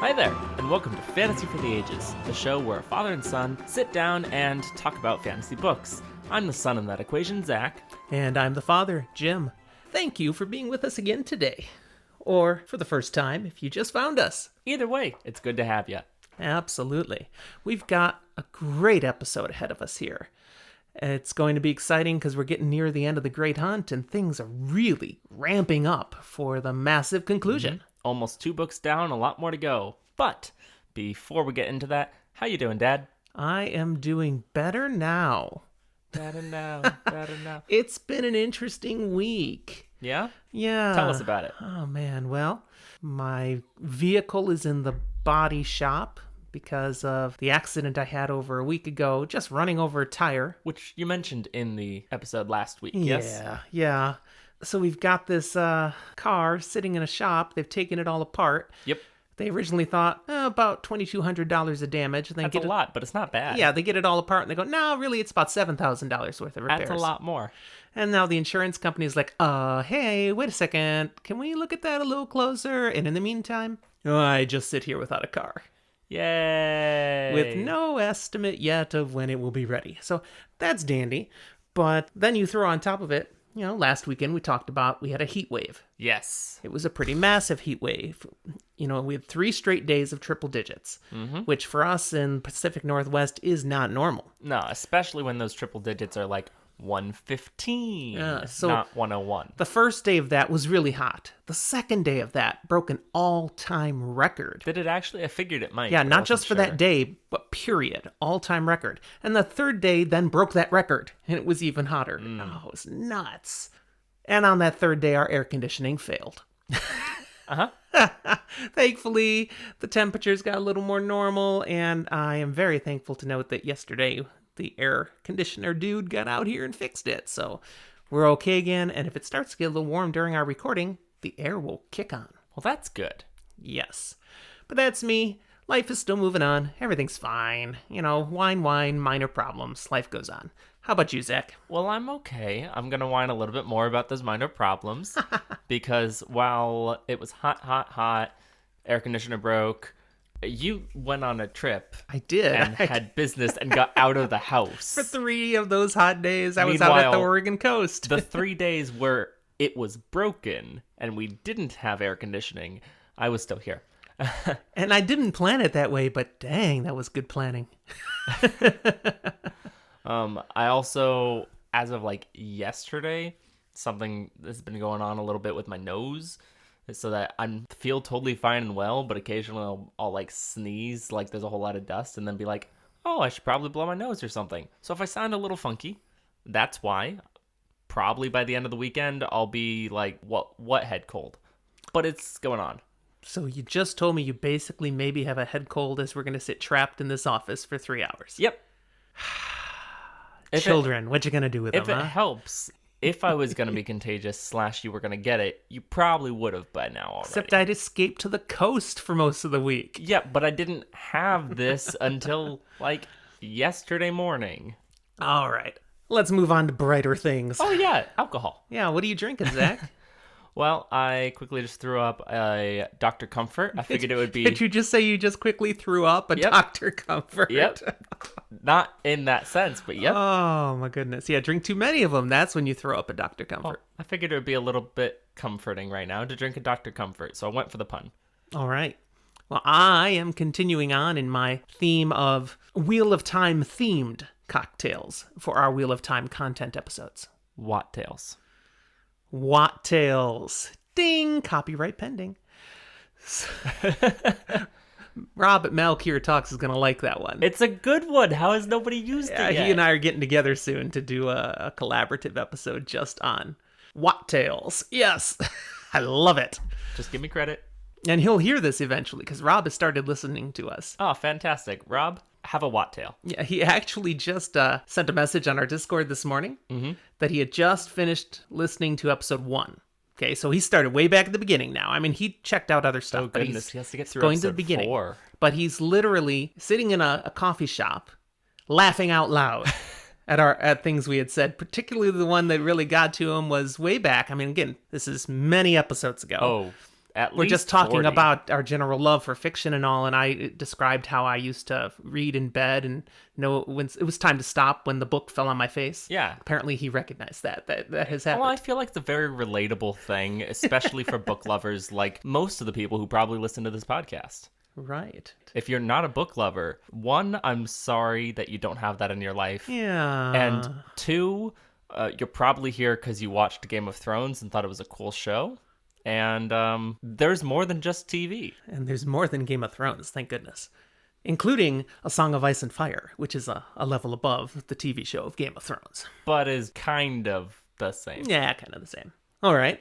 Hi there, and welcome to Fantasy for the Ages, the show where a father and son sit down and talk about fantasy books. I'm the son in that equation, Zach. And I'm the father, Jim. Thank you for being with us again today. Or for the first time, if you just found us. Either way, it's good to have you. Absolutely. We've got a great episode ahead of us here. It's going to be exciting because we're getting near the end of the Great Hunt and things are really ramping up for the massive conclusion. Almost 2 books down, a lot more to go. But before we get into that, how you doing, Dad? I am doing better now. Better now, better now. It's been an interesting week. Yeah? Yeah. Tell us about it. Oh, man. Well, my vehicle is in the body shop because of the accident I had over a week ago, just running over a tire. Which you mentioned in the episode last week, yes? Yeah. So we've got this car sitting in a shop. They've taken it all apart. Yep. They originally thought about $2,200 of damage. And That's a lot, but it's not bad. Yeah, they get it all apart and they go, no, really, it's about $7,000 worth of repairs. That's a lot more. And now the insurance company's like, hey, wait a second. Can we look at that a little closer? And in the meantime, I just sit here without a car. Yay! With no estimate yet of when it will be ready. So that's dandy. But then you throw on top of it, last weekend we talked about we had a heat wave. Yes. It was a pretty massive heat wave. We had 3 straight days of triple digits, which for us in Pacific Northwest is not normal. No, especially when those triple digits are like 115, not 101. The first day of that was really hot. The second day of that broke an all-time record. Did it actually? I figured it might. Yeah, not just for that day, but period. All-time record. And the third day then broke that record, and it was even hotter. Oh, it was nuts. And on that third day, our air conditioning failed. Thankfully, the temperatures got a little more normal, and I am very thankful to note that yesterday, the air conditioner dude got out here and fixed it. So we're okay again, and if it starts to get a little warm during our recording, the air will kick on. Well, that's good. Yes. But that's me. Life is still moving on. Everything's fine. Whine, minor problems. Life goes on. How about you, Zach? Well, I'm okay. I'm going to whine a little bit more about those minor problems because while it was hot, air conditioner broke, you went on a trip. I did. And had business and got out of the house. For 3 of those hot days, I was out at the Oregon coast. The 3 days where it was broken and we didn't have air conditioning, I was still here. And I didn't plan it that way, but dang, that was good planning. I also, as of yesterday, something that's been going on a little bit with my nose, so that I feel totally fine and well, but occasionally I'll sneeze like there's a whole lot of dust and then be like, oh, I should probably blow my nose or something. So if I sound a little funky, that's why. Probably by the end of the weekend, I'll be what head cold. But it's going on. So you just told me you basically maybe have a head cold as we're going to sit trapped in this office for 3 hours. Yep. Children, what you going to do with them, If it helps, if I was going to be contagious / you were going to get it, you probably would have by now already. Except I'd escaped to the coast for most of the week. Yeah, but I didn't have this until, yesterday morning. All right. Let's move on to brighter things. Oh, yeah, alcohol. Yeah, what are you drinking, Zach? Well, I quickly just threw up a Dr. Comfort. I figured it would be... Did you just say you just quickly threw up a Dr. Comfort? Yep. Not in that sense, but yep. Oh, my goodness. Yeah, drink too many of them. That's when you throw up a Dr. Comfort. Well, I figured it would be a little bit comforting right now to drink a Dr. Comfort, so I went for the pun. All right. Well, I am continuing on in my theme of Wheel of Time themed cocktails for our Wheel of Time content episodes. Watt-tails. Watt-tails. Ding! Copyright pending. Rob at Malkier Talks is going to like that one. It's a good one. How has nobody used it yet? He and I are getting together soon to do a collaborative episode just on Watt-tails. Yes. I love it. Just give me credit. And he'll hear this eventually because Rob has started listening to us. Oh, fantastic. Rob, have a Watt-tail. Yeah, he actually just sent a message on our Discord this morning that he had just finished listening to episode 1. Okay, so he started way back at the beginning now. I mean, he checked out other stuff. Oh, goodness. He has to get through going episode to the beginning. 4. But he's literally sitting in a coffee shop, laughing out loud at things we had said. Particularly the one that really got to him was way back. I mean, again, this is many episodes ago. Oh, at We're least just talking 40. about our general love for fiction and all, and I described how I used to read in bed and know when it was time to stop when the book fell on my face. Yeah. Apparently he recognized that has happened. Well, I feel like it's a very relatable thing, especially for book lovers like most of the people who probably listen to this podcast. Right. If you're not a book lover, one, I'm sorry that you don't have that in your life. Yeah. And two, you're probably here because you watched Game of Thrones and thought it was a cool show. And there's more than just TV. And there's more than Game of Thrones, thank goodness. Including A Song of Ice and Fire, which is a level above the TV show of Game of Thrones. But is kind of the same. Yeah, kind of the same. All right.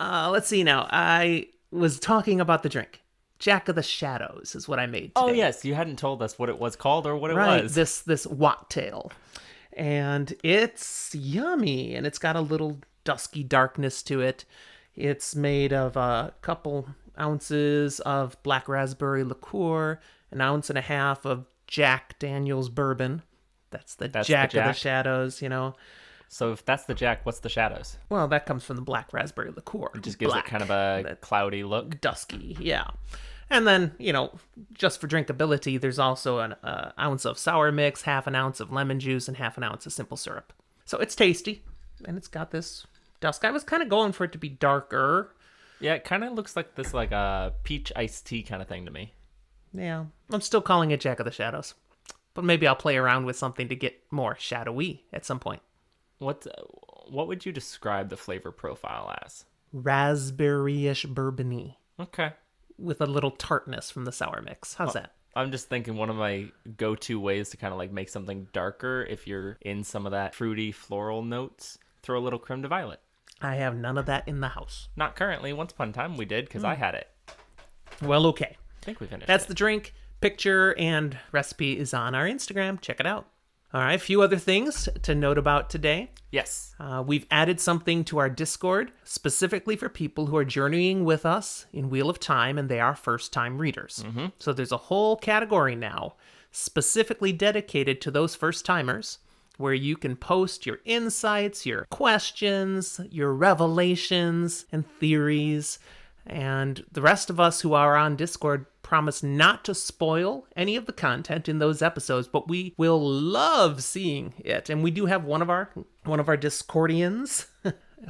Let's see now. I was talking about the drink. Jack of the Shadows is what I made today. Oh, yes. You hadn't told us what it was called or what it Right, was. this Wattail. And it's yummy, and it's got a little dusky darkness to it. It's made of a couple ounces of black raspberry liqueur, an ounce and a half of Jack Daniels bourbon. That's the Jack of the Shadows, you know. So if that's the Jack, what's the Shadows? Well, that comes from the black raspberry liqueur. It just gives it kind of a cloudy look. Dusky, yeah. And then, you know, just for drinkability, there's also an ounce of sour mix, half an ounce of lemon juice, and half an ounce of simple syrup. So it's tasty, and it's got this dusk. I was kind of going for it to be darker. Yeah, it kind of looks like this, like a peach iced tea kind of thing to me. Yeah, I'm still calling it Jack of the Shadows. But maybe I'll play around with something to get more shadowy at some point. What would you describe the flavor profile as? Raspberry-ish bourbon-y. Okay. With a little tartness from the sour mix. How's that? I'm just thinking one of my go-to ways to kind of like make something darker, if you're in some of that fruity floral notes, throw a little creme de violet. I have none of that in the house. Not currently. Once upon a time we did because I had it. Well, okay. I think we finished That's it. the drink. Picture and recipe is on our Instagram. Check it out. All right, a few other things to note about today. Yes. We've added something to our Discord specifically for people who are journeying with us in Wheel of Time and they are first-time readers. Mm-hmm. So there's a whole category now specifically dedicated to those first-timers where you can post your insights, your questions, your revelations and theories. And the rest of us who are on Discord promise not to spoil any of the content in those episodes, but we will love seeing it. And we do have one of our Discordians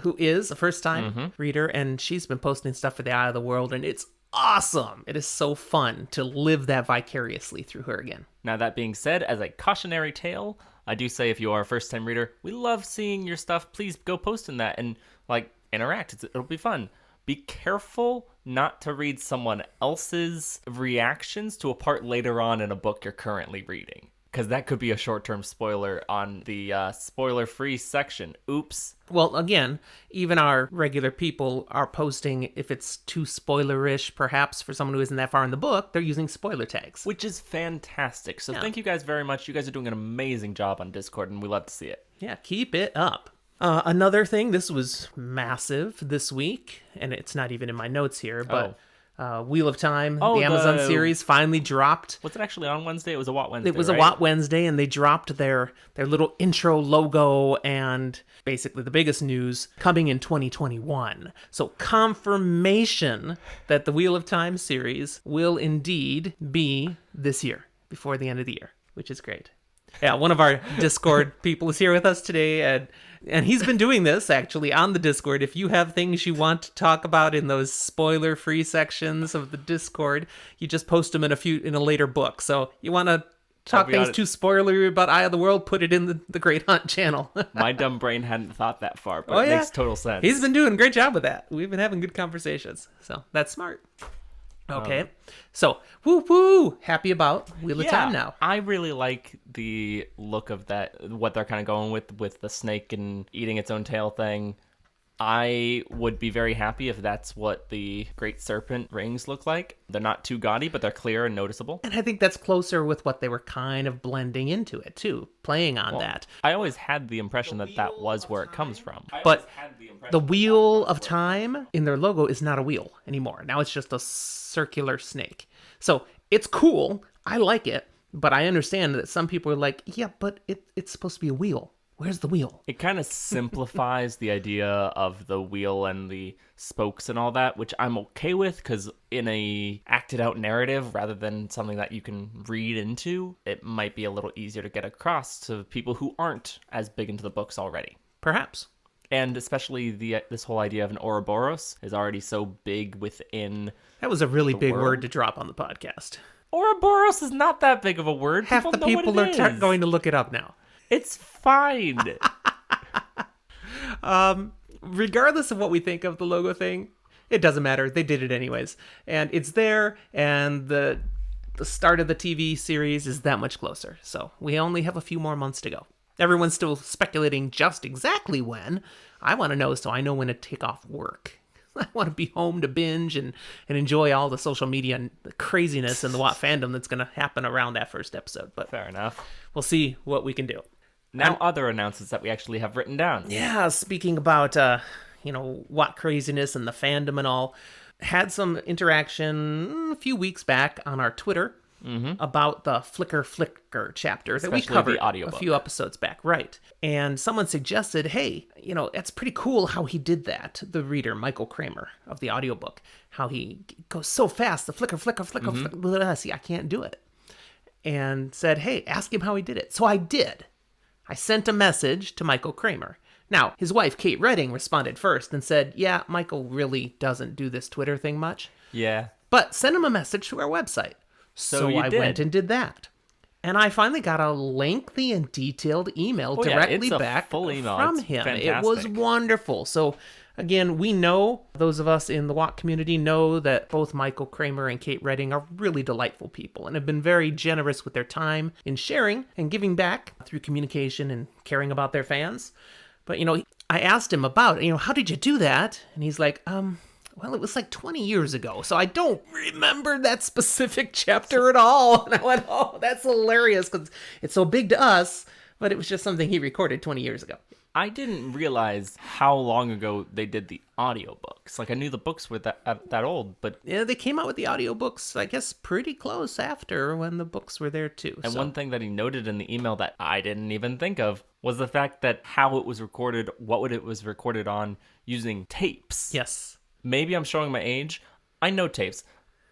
who is a first-time reader, and she's been posting stuff for the Eye of the World, and it's awesome. It is so fun to live that vicariously through her again. Now, that being said, as a cautionary tale, I do say if you are a first-time reader, we love seeing your stuff. Please go post in that and, like, interact. It'll be fun. Be careful not to read someone else's reactions to a part later on in a book you're currently reading, because that could be a short-term spoiler on the spoiler-free section. Oops. Well, again, even our regular people are posting, if it's too spoilerish, perhaps, for someone who isn't that far in the book, they're using spoiler tags. Which is fantastic. So Thank you guys very much. You guys are doing an amazing job on Discord, and we love to see it. Yeah, keep it up. Another thing, this was massive this week, and it's not even in my notes here, but Wheel of Time, the Amazon series, finally dropped. Was it actually on Wednesday? It was a Watt Wednesday, It was right? a Watt Wednesday, and they dropped their little intro logo and basically the biggest news coming in 2021. So confirmation that the Wheel of Time series will indeed be this year, before the end of the year, which is great. Yeah, one of our Discord people is here with us today, and he's been doing this, actually, on the Discord. If you have things you want to talk about in those spoiler-free sections of the Discord, you just post them in a later book. So you want to talk things too spoilery about Eye of the World, put it in the Great Hunt channel. My dumb brain hadn't thought that far, but it makes total sense. He's been doing a great job with that. We've been having good conversations, so that's smart. Okay, so woo, happy about Wheel of Time now. I really like the look of that, what they're kind of going with the snake and eating its own tail thing. I would be very happy if that's what the Great Serpent rings look like. They're not too gaudy, but they're clear and noticeable. And I think that's closer with what they were kind of blending into it, too, playing on that. I always had the impression that was where it comes from. But the Wheel of Time in their logo is not a wheel anymore. Now it's just a circular snake. So it's cool. I like it. But I understand that some people are like, yeah, but it's supposed to be a wheel. Where's the wheel? It kind of simplifies the idea of the wheel and the spokes and all that, which I'm okay with, because in a acted out narrative, rather than something that you can read into, it might be a little easier to get across to people who aren't as big into the books already. Perhaps. And especially this whole idea of an Ouroboros is already so big within. That was a really big world. word to drop on the podcast. Ouroboros is not that big of a word. Half the people are going to look it up now. It's fine. Regardless of what we think of the logo thing, it doesn't matter. They did it anyways. And it's there, and the start of the TV series is that much closer. So we only have a few more months to go. Everyone's still speculating just exactly when. I want to know so I know when to take off work. I want to be home to binge and enjoy all the social media and the craziness and the Watt fandom that's going to happen around that first episode. But fair enough. We'll see what we can do. Now, other announcements that we actually have written down. Yeah, speaking about, Watt craziness and the fandom and all, had some interaction a few weeks back on our Twitter about the Flicker chapter that we covered a few episodes back. Right. And someone suggested, hey, it's pretty cool how he did that. The reader, Michael Kramer of the audiobook, how he goes so fast, the flicker, flicker. See, I can't do it. And said, hey, ask him how he did it. So I did. I sent a message to Michael Kramer. Now, his wife, Kate Redding, responded first and said, yeah, Michael really doesn't do this Twitter thing much. Yeah. But send him a message to our website. So I went and did that. And I finally got a lengthy and detailed email directly back from him. Fantastic. It was wonderful. So again, we know, those of us in the Watt community know that both Michael Kramer and Kate Redding are really delightful people and have been very generous with their time in sharing and giving back through communication and caring about their fans. But, I asked him about, how did you do that? And he's like, well, it was like 20 years ago, so I don't remember that specific chapter at all. And I went, oh, that's hilarious, because it's so big to us, but it was just something he recorded 20 years ago. I didn't realize how long ago they did the audiobooks. Like, I knew the books were that old, but... Yeah, they came out with the audiobooks, I guess, pretty close after when the books were there, too. And one thing that he noted in the email that I didn't even think of was the fact that how it was recorded, it was recorded on, using tapes. Yes. Maybe I'm showing my age. I know tapes.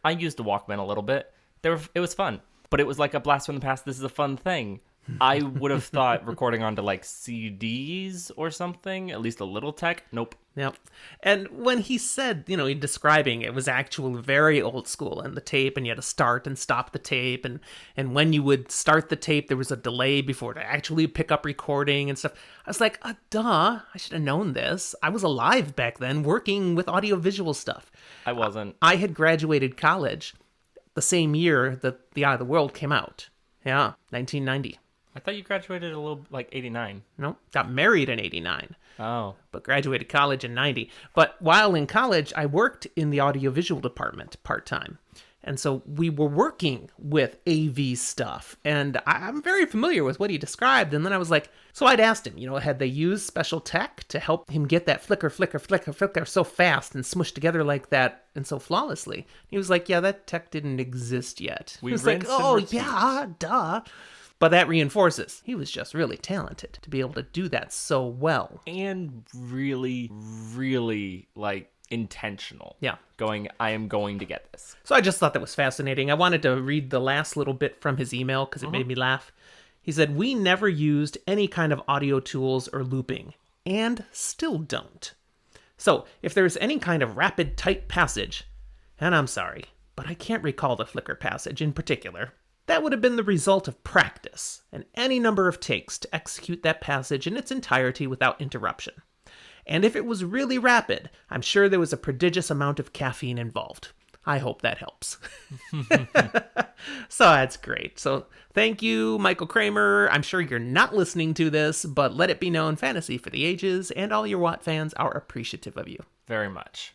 I used a Walkman a little bit. It was fun. But it was like a blast from the past. This is a fun thing. I would have thought recording onto like CDs or something, at least a little tech. Nope. Yep. And when he said, describing it was actually very old school and the tape, and you had to start and stop the tape. And when you would start the tape, there was a delay before to actually pick up recording and stuff. I was like, duh, I should have known this. I was alive back then working with audiovisual stuff. I wasn't. I had graduated college the same year that The Eye of the World came out. Yeah, 1990. I thought you graduated a little, like, 89. No, got married in 89. Oh. But graduated college in 90. But while in college, I worked in the audiovisual department part-time. And so we were working with AV stuff. And I'm very familiar with what he described. And then I was like, so I'd asked him, had they used special tech to help him get that flicker so fast and smushed together like that and so flawlessly? He was like, yeah, that tech didn't exist yet. He was like, oh, yeah, duh. But that reinforces he was just really talented to be able to do that so well. And really, really, intentional. Yeah. I am going to get this. So I just thought that was fascinating. I wanted to read the last little bit from his email because it made me laugh. He said, we never used any kind of audio tools or looping, and still don't. So if there's any kind of rapid type passage, and I'm sorry, but I can't recall the flicker passage in particular, that would have been the result of practice and any number of takes to execute that passage in its entirety without interruption. And if it was really rapid, I'm sure there was a prodigious amount of caffeine involved. I hope that helps. So that's great. So thank you, Michael Kramer. I'm sure you're not listening to this, but let it be known, Fantasy for the Ages and all your Watt fans are appreciative of you. Very much.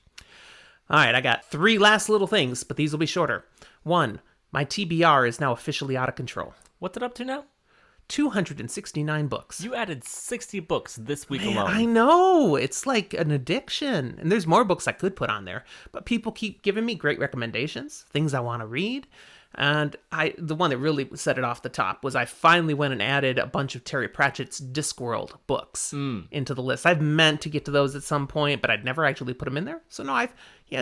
All right, I got 3 last little things, but these will be shorter. 1, my TBR is now officially out of control. What's it up to now? 269 books. You added 60 books this week alone. I know. It's like an addiction. And there's more books I could put on there. But people keep giving me great recommendations, things I want to read. And the one that really set it off the top was I finally went and added a bunch of Terry Pratchett's Discworld books into the list. I've meant to get to those at some point, but I'd never actually put them in there. So now I've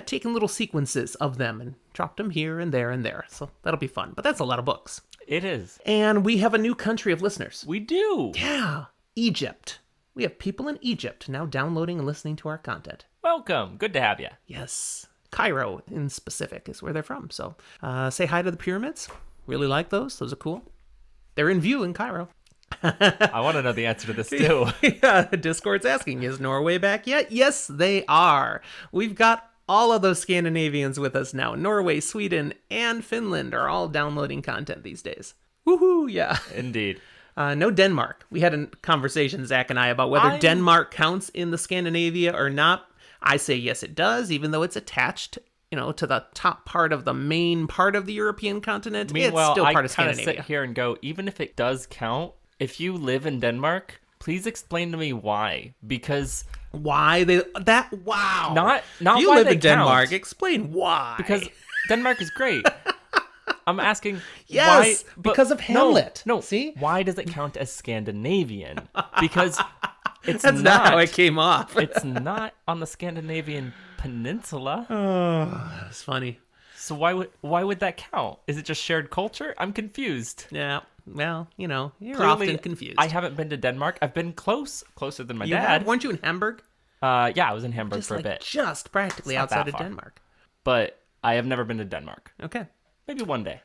taken little sequences of them and dropped them here and there and there. So that'll be fun. But that's a lot of books. It is. And we have a new country of listeners. We do. Yeah. Egypt. We have people in Egypt now downloading and listening to our content. Welcome. Good to have you. Yes. Cairo in specific is where they're from. So say hi to the pyramids. Really like those. Those are cool. They're in view in Cairo. I want to know the answer to this too. Yeah, Discord's asking, is Norway back yet? Yes, they are. We've got all of those Scandinavians with us now. Norway, Sweden, and Finland are all downloading content these days. Woohoo, yeah. Indeed. No Denmark. We had a conversation, Zach and I, about whether Denmark counts in the Scandinavia or not. I say yes, it does, even though it's attached, to the top part of the main part of the European continent. Meanwhile, it's still part I of kind of Scandinavia. sit here and go, even if it does count, if you live in Denmark, please explain to me why. Because why wow. Not you why live they in Denmark. count. Explain why. Because Denmark is great. I'm asking yes, why, because of Hamlet. No, see? Why does it count as Scandinavian? Because it's That's not how it came off. It's not on the Scandinavian peninsula. Oh, that's funny. So why would that count? Is it just shared culture? I'm confused. Yeah. Well, you're Clearly, often confused. I haven't been to Denmark. I've been closer than my dad. Weren't you in Hamburg? Yeah, I was in Hamburg for a bit. Just practically outside of Denmark. But I have never been to Denmark. Okay. Maybe one day.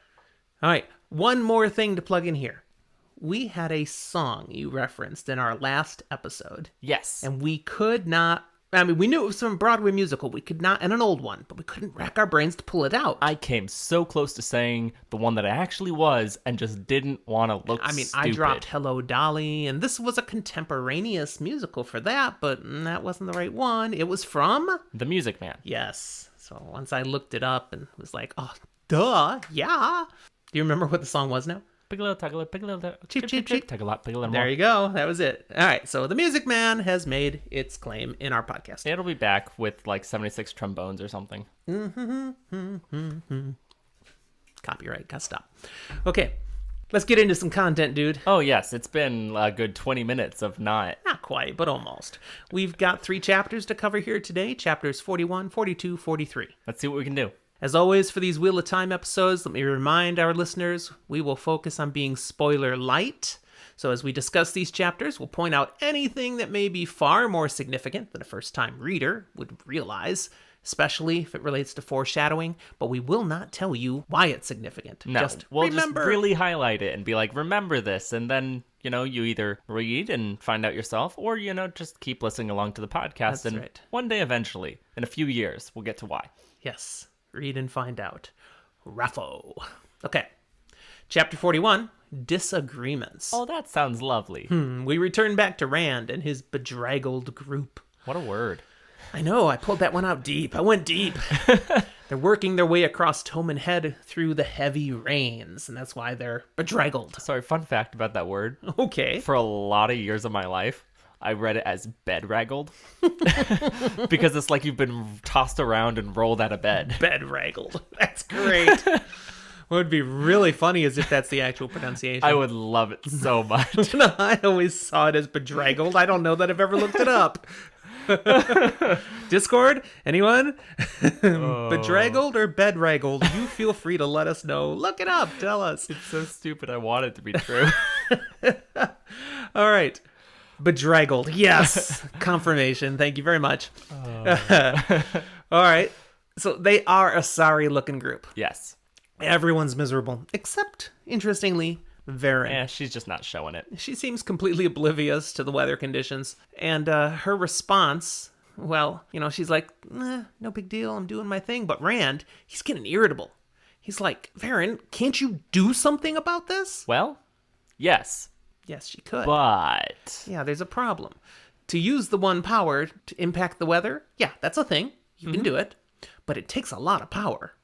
All right. One more thing to plug in here. We had a song you referenced in our last episode. Yes. And we could not... we knew it was from a Broadway musical. We could not... And an old one. But we couldn't rack our brains to pull it out. I came so close to saying the one that I actually was and just didn't want to look stupid. I dropped Hello, Dolly. And this was a contemporaneous musical for that. But that wasn't the right one. It was from... The Music Man. Yes. So once I looked it up and was like, oh, duh, yeah. Do you remember what the song was now? Pig a little, tug a little, pig a little, cheep, cheep, cheep. Tug a lot, pig a little There more. you go. That was it. All right. So the Music Man has made its claim in our podcast. It'll be back with like 76 trombones or something. Copyright. Gotta stop. Okay. Let's get into some content, dude. Oh, yes. It's been a good 20 minutes of not quite, but almost. We've got 3 chapters to cover here today. Chapters 41, 42, 43. Let's see what we can do. As always, for these Wheel of Time episodes, let me remind our listeners, we will focus on being spoiler light. So as we discuss these chapters, we'll point out anything that may be far more significant than a first-time reader would realize, especially if it relates to foreshadowing, but we will not tell you why it's significant. No, we'll just really highlight it and be like, remember this, and then, you either read and find out yourself, or, just keep listening along to the podcast. That's right. One day eventually, in a few years, we'll get to why. Yes, read and find out. Raffo. Okay, chapter 41, Disagreements. Oh, that sounds lovely. We return back to Rand and his bedraggled group. What a word. I know, I pulled that one out deep. I went deep. They're working their way across Toman Head through the heavy rains, and that's why they're bedraggled. Sorry, fun fact about that word. Okay. For a lot of years of my life, I read it as bedraggled. Because it's like you've been tossed around and rolled out of bed. Bedraggled. That's great. What would be really funny is if that's the actual pronunciation. I would love it so much. No, I always saw it as bedraggled. I don't know that I've ever looked it up. Discord? Anyone? Bedraggled or bedraggled? You feel free to let us know. Look it up. Tell us. It's so stupid. I want it to be true. All right. Bedraggled. Yes. Confirmation. Thank you very much. All right. So they are a sorry looking group. Yes. Everyone's miserable. Except, interestingly, Varen. Yeah, she's just not showing it. She seems completely oblivious to the weather conditions. And her response, well, she's like, no big deal, I'm doing my thing. But Rand, he's getting irritable. He's like, Varen, can't you do something about this? Well, yes. Yes, she could. But yeah, there's a problem. To use the one power to impact the weather, yeah, that's a thing. You can do it. But it takes a lot of power.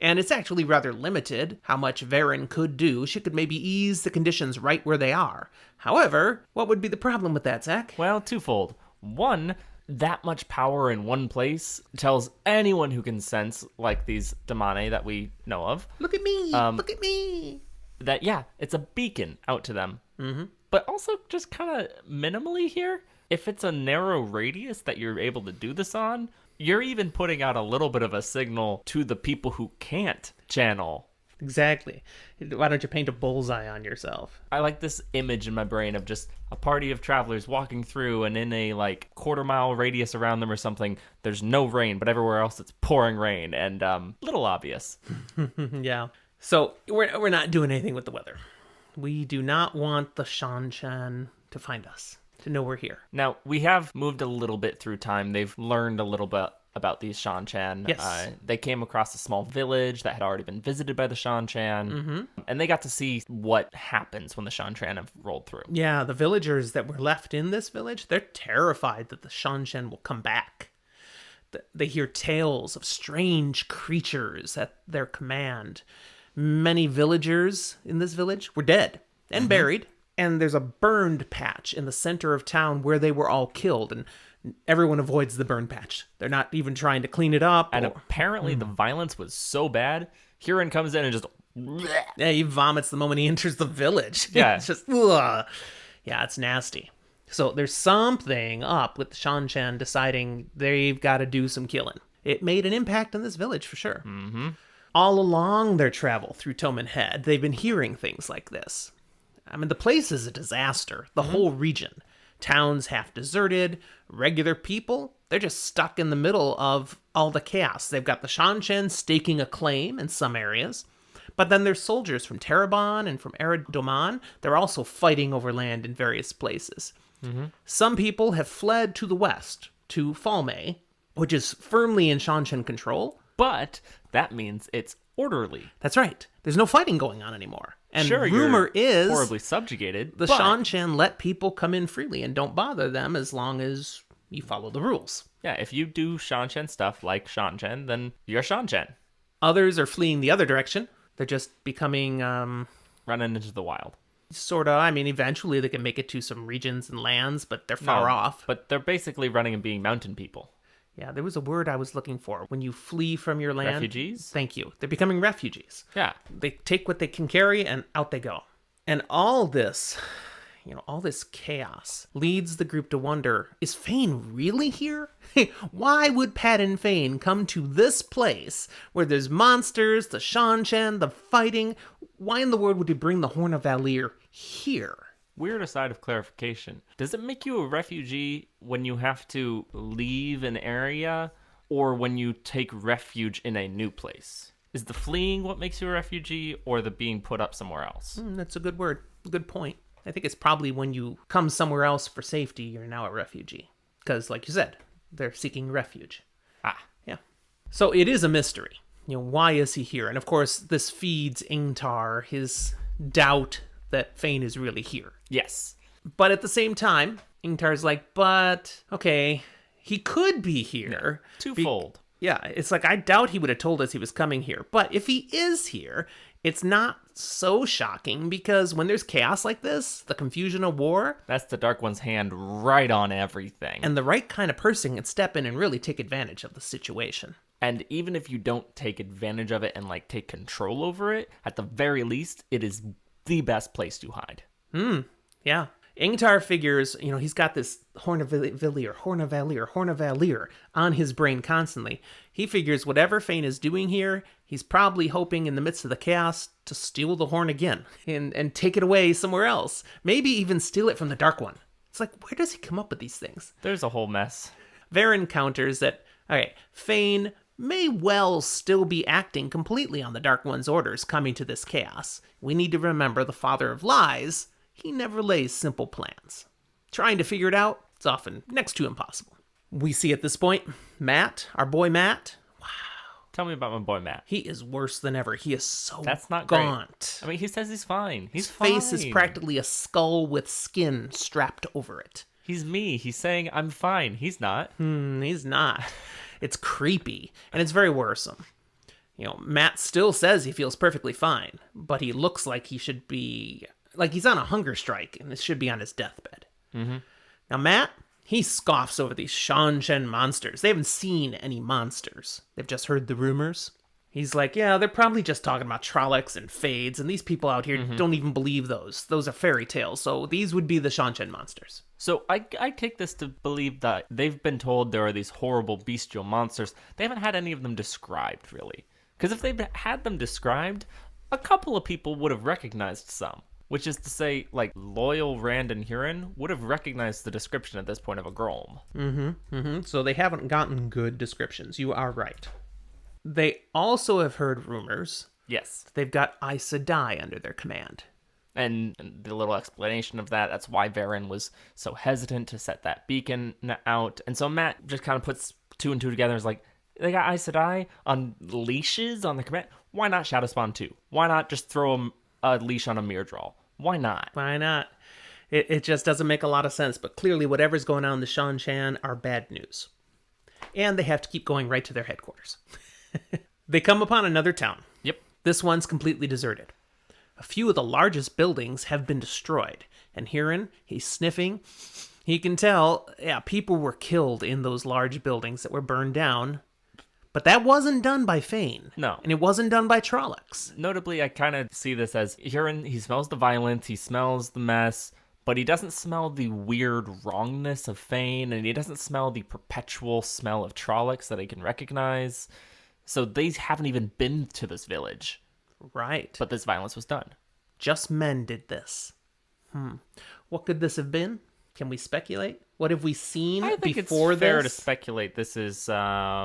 And it's actually rather limited how much Varen could do. She could maybe ease the conditions right where they are. However, what would be the problem with that, Zach? Well, twofold. One, that much power in one place tells anyone who can sense, like these Damane that we know of, Look at me! Look at me! that, yeah, it's a beacon out to them. Mm-hmm. But also just kind of minimally here, if it's a narrow radius that you're able to do this on, you're even putting out a little bit of a signal to the people who can't channel. Exactly. Why don't you paint a bullseye on yourself? I like this image in my brain of just a party of travelers walking through, and in a like quarter-mile radius around them or something, there's no rain, but everywhere else it's pouring rain, and little obvious. Yeah. So we're not doing anything with the weather. We do not want the Shanshan to find us, to know we're here. Now, we have moved a little bit through time. They've learned a little bit about these Shanshan. Yes. They came across a small village that had already been visited by the Shanshan, and they got to see what happens when the Shanshan have rolled through. Yeah, the villagers that were left in this village, they're terrified that the Shanshan will come back. They hear tales of strange creatures at their command. Many villagers in this village were dead and buried, and there's a burned patch in the center of town where they were all killed, and everyone avoids the burn patch. They're not even trying to clean it up. And apparently the violence was so bad, Huron comes in and just... Yeah, he vomits the moment he enters the village. Yeah. It's just, ugh. Yeah, it's nasty. So there's something up with the Shanshan deciding they've got to do some killing. It made an impact on this village for sure. Mm-hmm. All along their travel through Toman Head, they've been hearing things like this. I mean, the place is a disaster. The whole region. Towns half deserted, regular people, they're just stuck in the middle of all the chaos. They've got the Shanshan staking a claim in some areas, but then there's soldiers from Terabon and from Eridoman. They're also fighting over land in various places. Some people have fled to the west, to Falme, which is firmly in Shanshan control. But that means it's orderly. That's right. There's no fighting going on anymore. And Sure, rumor you're is horribly subjugated. the but... Shanshan let people come in freely and don't bother them as long as you follow the rules. Yeah, if you do Shanshan stuff like Shanshan, then you're Shanshan. Others are fleeing the other direction. They're just becoming, Running into the wild. sort of, I mean, eventually they can make it to some regions and lands, but they're far off. But they're basically running and being mountain people. Yeah, there was a word I was looking for. When you flee from your land. Refugees? Thank you. They're becoming refugees. Yeah. They take what they can carry and out they go. And all this, all this chaos leads the group to wonder, is Fane really here? Why would Pat and Fane come to this place where there's monsters, the Shanshan, the fighting? Why in the world would he bring the Horn of Valir here? Weird aside of clarification. Does it make you a refugee when you have to leave an area or when you take refuge in a new place? Is the fleeing what makes you a refugee or the being put up somewhere else? That's a good word. Good point. I think it's probably when you come somewhere else for safety, you're now a refugee. Because, like you said, they're seeking refuge. Ah. Yeah. So it is a mystery. Why is he here? And of course, this feeds Ingtar his doubt that Fane is really here. Yes. But at the same time, Ingtar's like, but, okay, he could be here. Twofold. Yeah, it's like, I doubt he would have told us he was coming here. But if he is here, it's not so shocking because when there's chaos like this, the confusion of war... That's the Dark One's hand right on everything. And the right kind of person can step in and really take advantage of the situation. And even if you don't take advantage of it and, take control over it, at the very least, it is the best place to hide. Yeah. Ingtar figures, he's got this Horn of Valir on his brain constantly. He figures whatever Fane is doing here, he's probably hoping in the midst of the chaos to steal the horn again and take it away somewhere else. Maybe even steal it from the Dark One. It's like, where does he come up with these things? There's a whole mess. Varen counters that, okay, Fane may well still be acting completely on the Dark One's orders coming to this chaos. We need to remember the Father of Lies. He never lays simple plans. Trying to figure it out, it's often next to impossible. We see at this point, Matt, our boy Matt. Wow. Tell me about my boy Matt. He is worse than ever. He is so That's not gaunt. Great. I mean, he says he's fine. His face is practically a skull with skin strapped over it. He's me. He's saying, I'm fine. He's not. He's not. It's creepy, and it's very worrisome. Matt still says he feels perfectly fine, but he looks like he should be... like he's on a hunger strike, and this should be on his deathbed. Mm-hmm. Now, Matt, He scoffs over these Shan monsters. They haven't seen any monsters. They've just heard the rumors. He's like, yeah, they're probably just talking about Trollocs and Fades, and these people out here don't even believe those. Those are fairy tales, so these would be the Shan monsters. So I take this to believe that they've been told there are these horrible bestial monsters. They haven't had any of them described, really. Because if they've had them described, a couple of people would have recognized some. Which is to say, like, loyal Rand and Huron would have recognized the description at this point of a Grom. So they haven't gotten good descriptions. You are right. They also have heard rumors. Yes. They've got Aes Sedai under their command. And the little explanation of that's why Varen was so hesitant to set that beacon out. And so Matt just kind of puts two and two together and is like, they got Aes Sedai on leashes on the command. Why not Shadowspawn too? Why not just throw a leash on a Myrddraal? Why not? Why not? It just doesn't make a lot of sense. But clearly whatever's going on in the Shan are bad news. And they have to keep going right to their headquarters. They come upon another town. Yep. This one's completely deserted. A few of the largest buildings have been destroyed. And Huron, he's sniffing. He can tell, people were killed in those large buildings that were burned down. But that wasn't done by Fane. No. And it wasn't done by Trollocs. Notably, I kind of see this as Huron, he smells the violence, he smells the mess, but he doesn't smell the weird wrongness of Fane, and he doesn't smell the perpetual smell of Trollocs that he can recognize. So they haven't even been to this village. Right. But this violence was done. Just men did this. What could this have been? Can we speculate? What have we seen I think before it's fair this? to speculate this is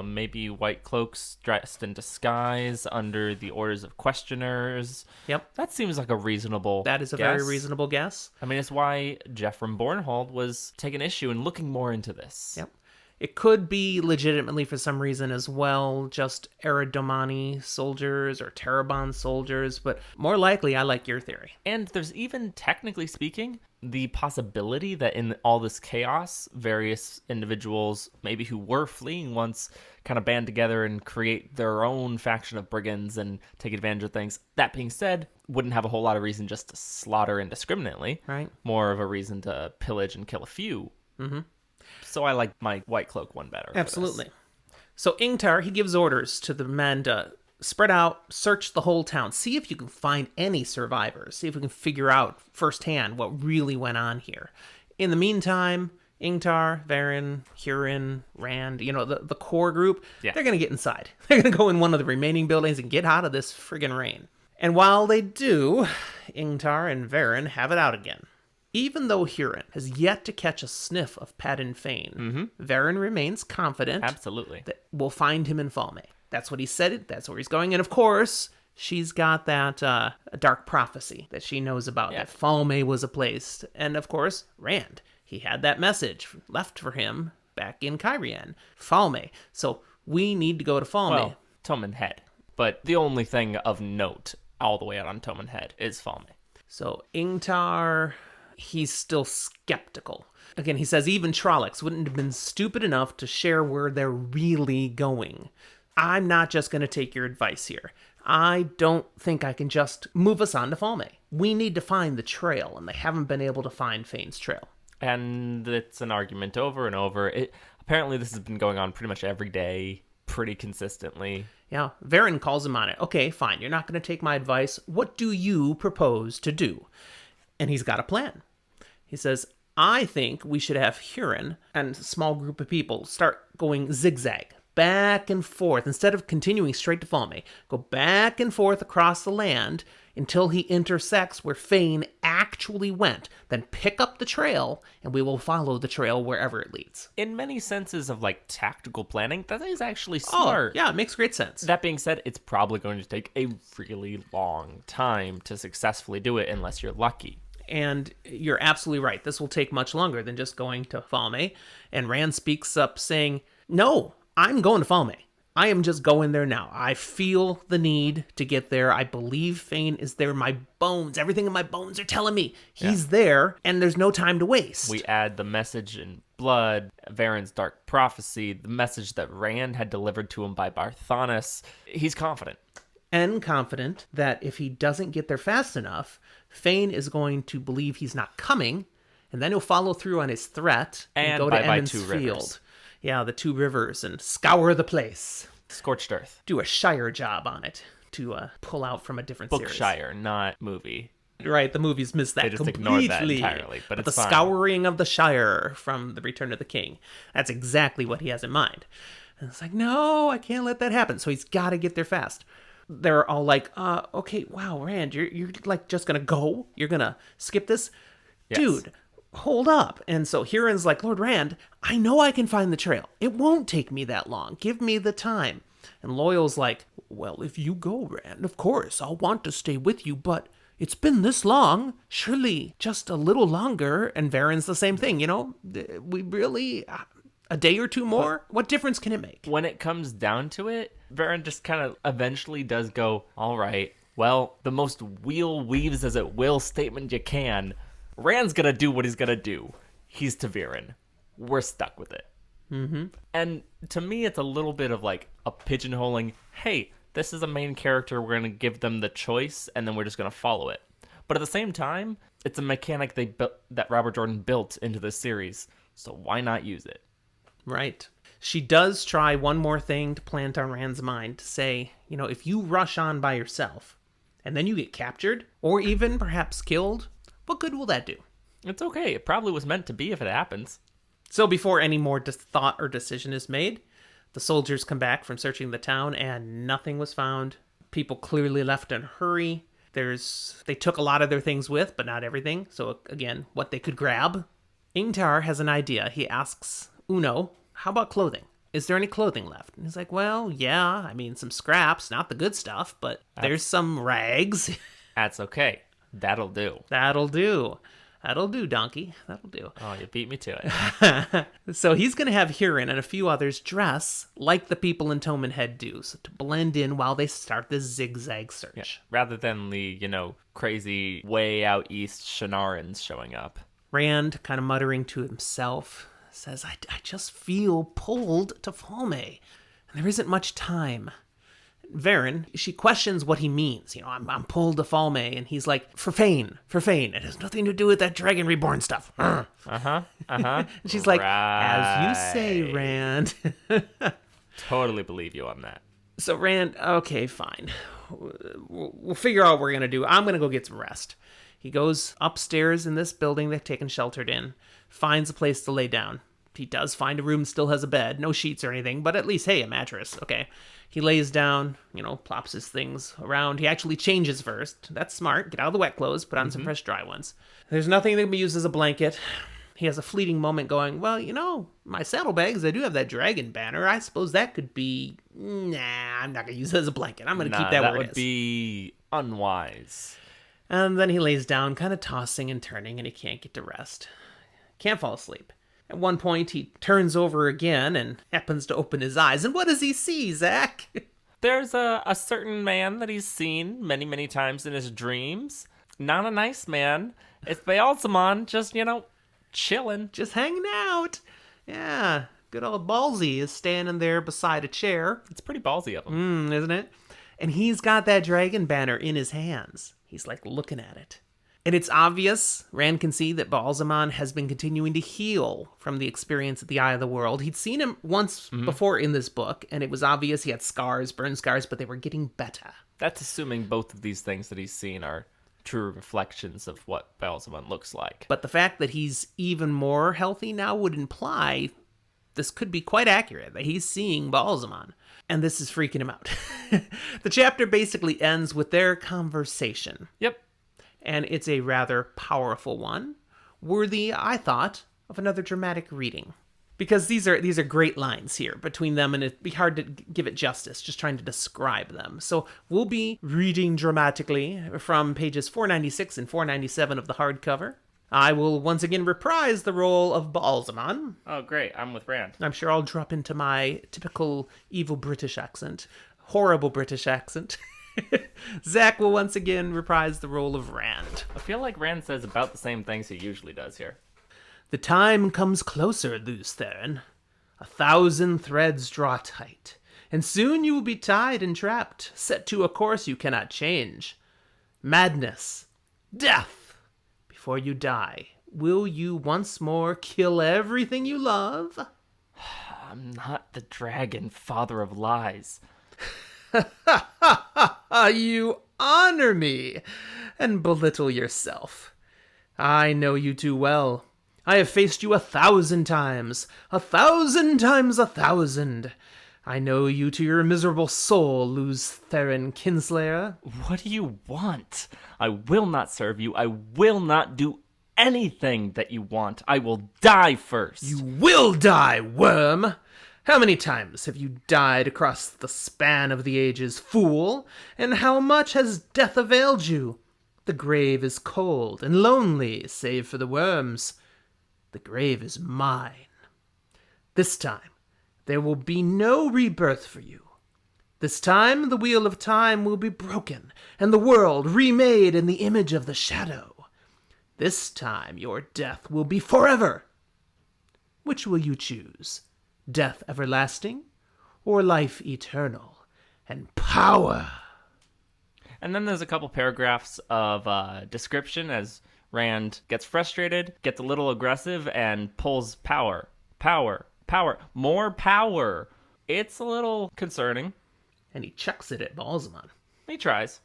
maybe white cloaks dressed in disguise under the orders of questioners. Yep. That seems like a reasonable That is a guess. very reasonable guess. I mean, it's why Jeffrey Bornhold was taking issue and looking more into this. Yep. It could be legitimately for some reason as well, just Eredomani soldiers or Terabon soldiers, but more likely I like your theory. And there's even, technically speaking, the possibility that in all this chaos, various individuals, maybe who were fleeing once, kind of band together and create their own faction of brigands and take advantage of things. That being said, wouldn't have a whole lot of reason just to slaughter indiscriminately. Right. More of a reason to pillage and kill a few. Mm-hmm. So I like my white cloak one better. Absolutely. So Ingtar, he gives orders to the men to spread out, search the whole town, see if you can find any survivors, see if we can figure out firsthand what really went on here. In the meantime, Ingtar, Varen, Huron, Rand, the core group, they're going to get inside. They're going to go in one of the remaining buildings and get out of this friggin' rain. And while they do, Ingtar and Varen have it out again. Even though Huron has yet to catch a sniff of Padden Fane, Varen remains confident Absolutely. that we'll find him in Falme. That's what he said. That's where he's going. And of course, she's got that dark prophecy that she knows about, that Falme was a place. And of course, Rand, he had that message left for him back in Cairhien, Falme. So we need to go to Falme. Well, Tommen Head. But the only thing of note all the way out on Tommen Head is Falme. So Ingtar, he's still skeptical. Again, he says even Trollocs wouldn't have been stupid enough to share where they're really going. I'm not just going to take your advice here. I don't think I can just move us on to Falme. We need to find the trail, and they haven't been able to find Fane's trail. And it's an argument over and over. Apparently this has been going on pretty much every day, pretty consistently. Yeah, Varen calls him on it. Okay, fine, you're not going to take my advice. What do you propose to do? And he's got a plan. He says, I think we should have Huron and a small group of people start going zigzag, back and forth, instead of continuing straight to Falme. Go back and forth across the land until he intersects where Fane actually went. Then pick up the trail, and we will follow the trail wherever it leads. In many senses of tactical planning, that is actually smart. Oh, yeah, it makes great sense. That being said, it's probably going to take a really long time to successfully do it unless you're lucky. And you're absolutely right. This will take much longer than just going to Falme. And Rand speaks up saying, no, I'm going to Falme. I am just going there now. I feel the need to get there. I believe Fane is there. My bones, everything in my bones are telling me he's there, and there's no time to waste. We add the message in blood, Varen's dark prophecy, the message that Rand had delivered to him by Barthanas. He's confident. And confident that if he doesn't get there fast enough, Fane is going to believe he's not coming, and then he'll follow through on his threat and go to bye-bye Emond's two Field. rivers. Yeah, the 2 rivers, and scour the place. Scorched Earth. Do a Shire job on it to pull out from a different series. Bookshire, not movie. Right, the movies missed that They just completely. ignored that entirely, but it's the fine. scouring of the Shire from The Return of the King. That's exactly what he has in mind. And it's like, no, I can't let that happen. So he's got to get there fast. They're all like, okay, wow, Rand, you're like just going to go? You're going to skip this? Yes. Dude, hold up. And so Huron's like, Lord Rand, I know I can find the trail. It won't take me that long. Give me the time. And Loyal's like, well, if you go, Rand, of course, I'll want to stay with you, but it's been this long. Surely just a little longer. And Varen's the same thing, we really... a day or 2 more? What difference can it make? When it comes down to it, Varen just kind of eventually does go, all right, well, the most wheel weaves as it will statement you can. Rand's gonna do what he's gonna do. He's Ta'Veren. We're stuck with it. Mm-hmm. And to me, it's a little bit of like a pigeonholing, hey, this is a main character, we're gonna give them the choice, and then we're just gonna follow it. But at the same time, it's a mechanic that Robert Jordan built into this series, so why not use it? Right. She does try one more thing to plant on Rand's mind to say, if you rush on by yourself and then you get captured or even perhaps killed, what good will that do? It's okay. It probably was meant to be if it happens. So before any more thought or decision is made, the soldiers come back from searching the town and nothing was found. People clearly left in a hurry. They took a lot of their things with, but not everything. So again, what they could grab. Ingtar has an idea. He asks Uno, how about clothing? Is there any clothing left? And he's like, well, yeah, some scraps, not the good stuff, but there's some rags. That's okay. That'll do. That'll do, donkey. That'll do. Oh, you beat me to it. So he's going to have Huron and a few others dress like the people in Toman Head do, so to blend in while they start this zigzag search. Yeah. Rather than the, crazy way out east Shannarans showing up. Rand, kind of muttering to himself, says, I just feel pulled to Falme, and there isn't much time. Varen, she questions what he means. I'm pulled to Falme, and he's like, for Fane. It has nothing to do with that Dragon Reborn stuff. And she's like, as you say, Rand. Totally believe you on that. So Rand, okay, fine. We'll figure out what we're going to do. I'm going to go get some rest. He goes upstairs in this building they've taken sheltered in, finds a place to lay down. He does find a room that still has a bed, no sheets or anything, but at least, hey, a mattress. Okay. He lays down, plops his things around. He actually changes first. That's smart. Get out of the wet clothes, put on some fresh dry ones. There's nothing that can be used as a blanket. He has a fleeting moment going, well, my saddlebags, I do have that dragon banner. I suppose that could be... Nah, I'm not going to use it as a blanket. I'm going to keep that where it is. That would be unwise. And then he lays down, kind of tossing and turning, and he can't get to rest. Can't fall asleep. At one point, he turns over again and happens to open his eyes. And what does he see, Zach? There's a certain man that he's seen many, many times in his dreams. Not a nice man. It's Beelzemon, just, chilling. Just hanging out. Yeah, good old Ballsy is standing there beside a chair. It's pretty ballsy of him. Isn't it? And he's got that dragon banner in his hands. He's like looking at it. And it's obvious, Rand can see that Beelzemon has been continuing to heal from the experience at the Eye of the World. He'd seen him once before in this book, and it was obvious he had scars, burn scars, but they were getting better. That's assuming both of these things that he's seen are true reflections of what Beelzemon looks like. But the fact that he's even more healthy now would imply this could be quite accurate, that he's seeing Beelzemon. And this is freaking him out. The chapter basically ends with their conversation. Yep. And it's a rather powerful one, worthy, I thought, of another dramatic reading. Because these are great lines here between them, and it'd be hard to give it justice, just trying to describe them. So we'll be reading dramatically from pages 496 and 497 of the hardcover. I will once again reprise the role of Beelzemon. Oh, great. I'm with Rand. I'm sure I'll drop into my typical evil British accent. Horrible British accent. Zach will once again reprise the role of Rand. I feel like Rand says about the same things he usually does here. The time comes closer, Theron. 1,000 threads draw tight, and soon you will be tied and trapped, set to a course you cannot change. Madness. Death. Before you die, will you once more kill everything you love? I'm not the dragon, father of lies. You honor me and belittle yourself. I know you too well. I have faced you 1,000 times, 1,000 times 1,000. I know you to your miserable soul, Tel'aran'rhiod Kinslayer. What do you want? I will not serve you. I will not do anything that you want. I will die first. You will die, worm! How many times have you died across the span of the ages, fool? And how much has death availed you? The grave is cold and lonely, save for the worms. The grave is mine. This time, there will be no rebirth for you. This time, the wheel of time will be broken, and the world remade in the image of the shadow. This time, your death will be forever. Which will you choose? Death everlasting, or life eternal, and power? And then there's a couple paragraphs of description as Rand gets frustrated, gets a little aggressive, and pulls power. Power. Power. More power. It's a little concerning. And he chucks it at Balsamon. He tries.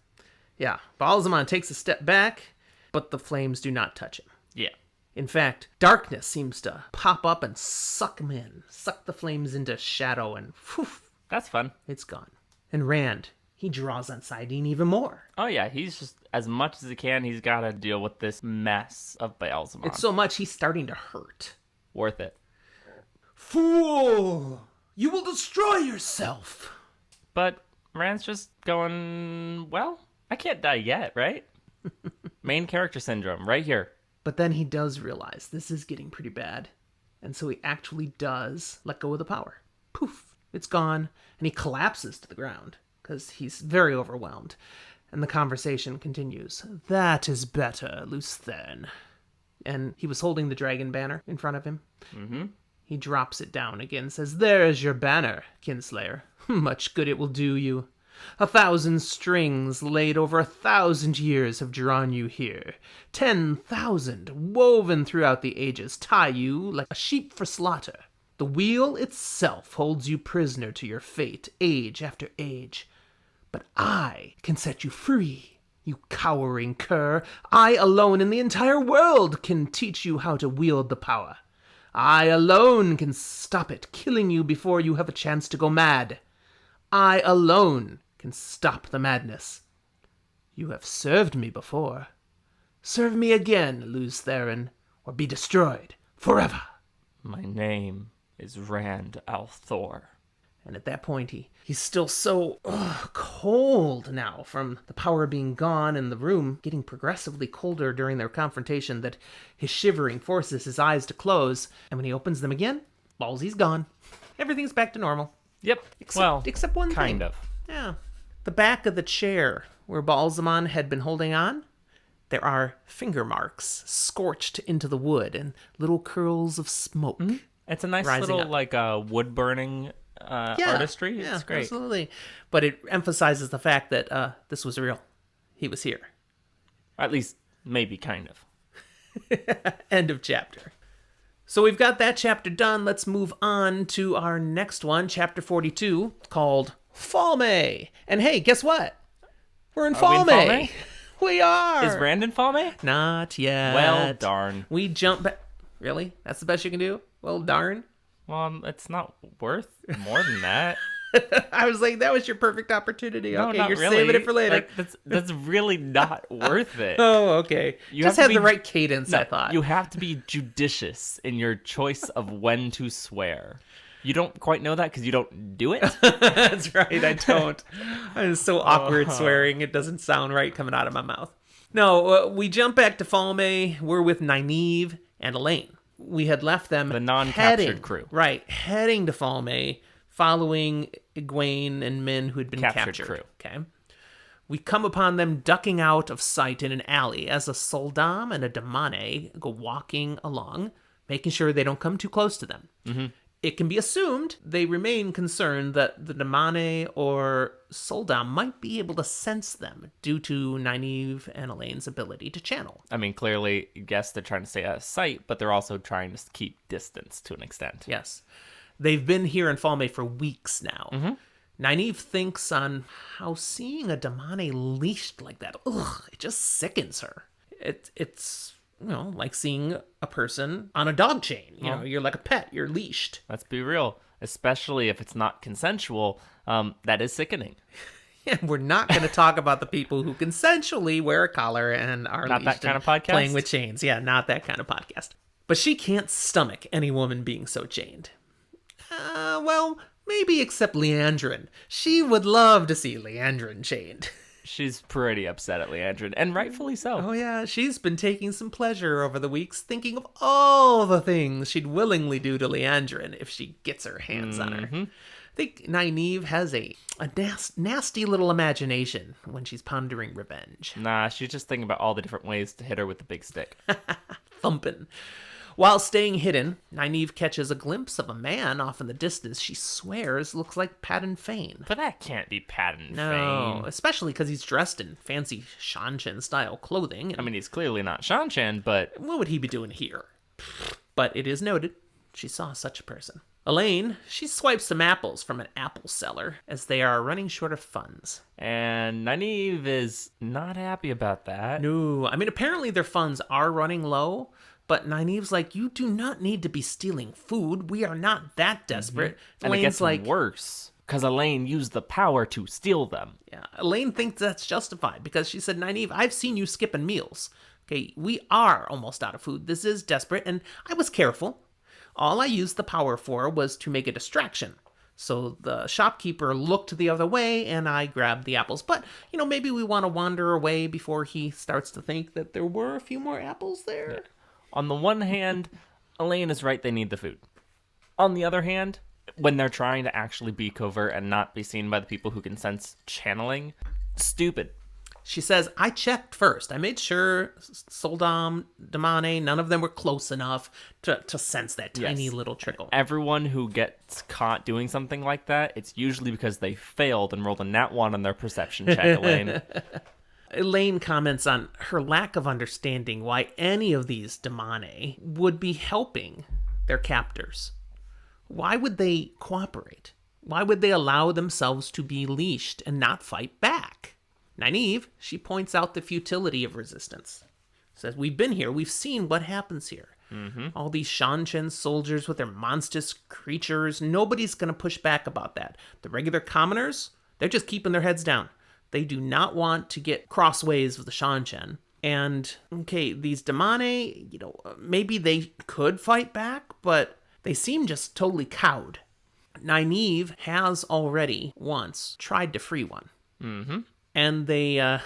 Yeah, Balsamon takes a step back, but the flames do not touch him. Yeah. In fact, darkness seems to pop up and suck him in, suck the flames into shadow, and whew, That's fun. it's gone. And Rand, he draws on Saidin even more. Oh, yeah. He's just, as much as he can, he's got to deal with this mess of Baalzamon. It's so much he's starting to hurt. Worth it. Fool! You will destroy yourself! But Rand's just going, well, I can't die yet, right? Main character syndrome, right here. But then he does realize this is getting pretty bad. And so he actually does let go of the power. Poof! It's gone. And he collapses to the ground because he's very overwhelmed. And the conversation continues. That is better, Tel'aran'rhiod. And he was holding the dragon banner in front of him. Mm-hmm. He drops it down again, says, There is your banner, Kinslayer. Much good it will do you. 1,000 strings laid over 1,000 years have drawn you here. 10,000 woven throughout the ages tie you like a sheep for slaughter. The wheel itself holds you prisoner to your fate, age after age. But I can set you free, you cowering cur. I alone in the entire world can teach you how to wield the power. I alone can stop it, killing you before you have a chance to go mad. I alone can stop the madness. You have served me before. Serve me again, Tel'aran'rhiod, or be destroyed forever. My name is Rand al'Thor. And at that point, he's still so cold now from the power being gone and the room getting progressively colder during their confrontation that his shivering forces his eyes to close. And when he opens them again, Ballsy's gone. Everything's back to normal. Yep. Except one thing. Kind of. Yeah. The back of the chair where Balsamon had been holding on, there are finger marks scorched into the wood and little curls of smoke. Mm-hmm. It's a nice rising little up. wood burning artistry. Yeah, It's great. Absolutely. But it emphasizes the fact that this was real. He was here. At least, maybe kind of. End of chapter. So we've got that chapter done. Let's move on to our next one, chapter 42, called Falme. And hey, guess what? We're in Falme. We in Falme? We are. Is Rand in Falme? Not yet. Well, darn. We jump back. Really? That's the best you can do? Well, darn. Well, it's not worth more than that. I was like, that was your perfect opportunity. No, okay, not you're really. saving it for later. That's really not worth it. Oh, okay. You just have to had the be- right cadence, I thought. You have to be judicious in your choice of when to swear. You don't quite know that because you don't do it. That's right, I don't. I'm so awkward swearing. It doesn't sound right coming out of my mouth. No, we jump back to Falme. We're with Nynaeve and Elayne. We had left them The non-captured crew. Right, heading to Falme, following Egwene and Min who had been Captured captured. crew. Okay. We come upon them ducking out of sight in an alley as a Soldam and a Damane go walking along, making sure they don't come too close to them. Mm-hmm. It can be assumed they remain concerned that the Damane or Soldam might be able to sense them due to Nynaeve and Elayne's ability to channel. I mean, clearly, yes, they're trying to stay out of sight, but they're also trying to keep distance to an extent. Yes. They've been here in Falme for weeks now. Nynaeve thinks on how seeing a Damane leashed like that, it just sickens her. It's like seeing a person on a dog chain. You're like a pet, you're leashed. Let's be real. Especially if it's not consensual, that is sickening. Yeah, we're not going to talk about the people who consensually wear a collar and are Not that leashed kind and of podcast? playing with chains. Yeah, not that kind of podcast. But she can't stomach any woman being so chained. Well, maybe except Leandrin. She would love to see Leandrin chained. She's pretty upset at Leandrin, and rightfully so. Oh yeah, she's been taking some pleasure over the weeks thinking of all the things she'd willingly do to Leandrin if she gets her hands on her. I think Nynaeve has a nasty little imagination when she's pondering revenge. Nah, she's just thinking about all the different ways to hit her with the big stick. Thumping. While staying hidden, Nynaeve catches a glimpse of a man off in the distance she swears looks like Padden Fane. But that can't be Padden No, Fane. especially because he's dressed in fancy Shanshan style clothing. I mean, he's clearly not Shanshan, but What would he be doing here? But it is noted she saw such a person. Elayne, she swipes some apples from an apple seller as they are running short of funds. and Nynaeve is not happy about that. No, I mean, apparently their funds are running low, but Nynaeve's like, you do not need to be stealing food. We are not that desperate. And it Elayne's gets like, worse, because Elayne used the power to steal them. yeah, Elayne thinks that's justified because she said, Nynaeve, I've seen you skipping meals. Okay, we are almost out of food. This is desperate, and I was careful. All I used the power for was to make a distraction. So the shopkeeper looked the other way, and I grabbed the apples. But, maybe we want to wander away before he starts to think that there were a few more apples there. Yeah. On the one hand, Elayne is right, they need the food. On the other hand, when they're trying to actually be covert and not be seen by the people who can sense channeling, stupid. She says, I checked first. I made sure Soldam, Damane, none of them were close enough to sense that tiny little trickle. Everyone who gets caught doing something like that, it's usually because they failed and rolled a nat 1 on their perception check, Elayne. Elayne comments on her lack of understanding why any of these Damane would be helping their captors. Why would they cooperate? Why would they allow themselves to be leashed and not fight back? Nynaeve, she points out the futility of resistance. Says, we've been here. We've seen what happens here. All these Shanshan soldiers with their monstrous creatures. Nobody's going to push back about that. The regular commoners, they're just keeping their heads down. They do not want to get crossways with the Shanshan. And, okay, these Damane, maybe they could fight back, but they seem just totally cowed. Nynaeve has already once tried to free one. And they,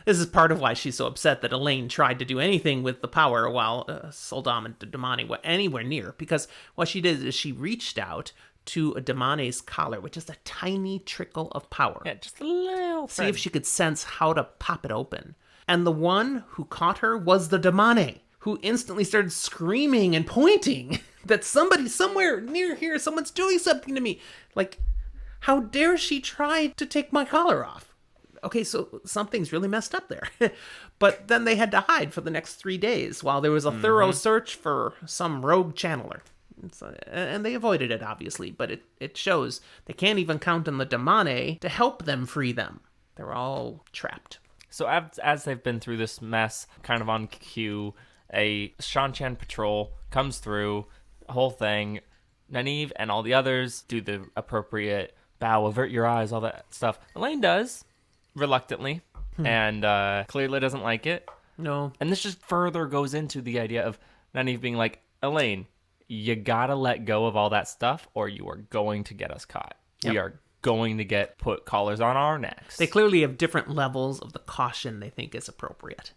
this is part of why she's so upset that Elayne tried to do anything with the power while Soldam and Damane were anywhere near. Because what she did is she reached out to a Damane's collar, which is a tiny trickle of power. Yeah, just a little. See if she could sense how to pop it open. And the one who caught her was the Damane, who instantly started screaming and pointing that somebody somewhere near here, someone's doing something to me. Like, how dare she try to take my collar off? Okay, so something's really messed up there. But then they had to hide for the next 3 days while there was a thorough search for some rogue channeler. And they avoided it, obviously, but it shows they can't even count on the Damane to help them free them. They're all trapped. So as they've been through this mess, kind of on cue, a Shanshan patrol comes through, the whole thing. Nynaeve and all the others do the appropriate bow, avert your eyes, all that stuff. Elayne does, reluctantly, and clearly doesn't like it. No. And this just further goes into the idea of Nynaeve being like, Elayne, you gotta let go of all that stuff or you are going to get us caught. Yep. We are going to put collars on our necks. They clearly have different levels of the caution they think is appropriate.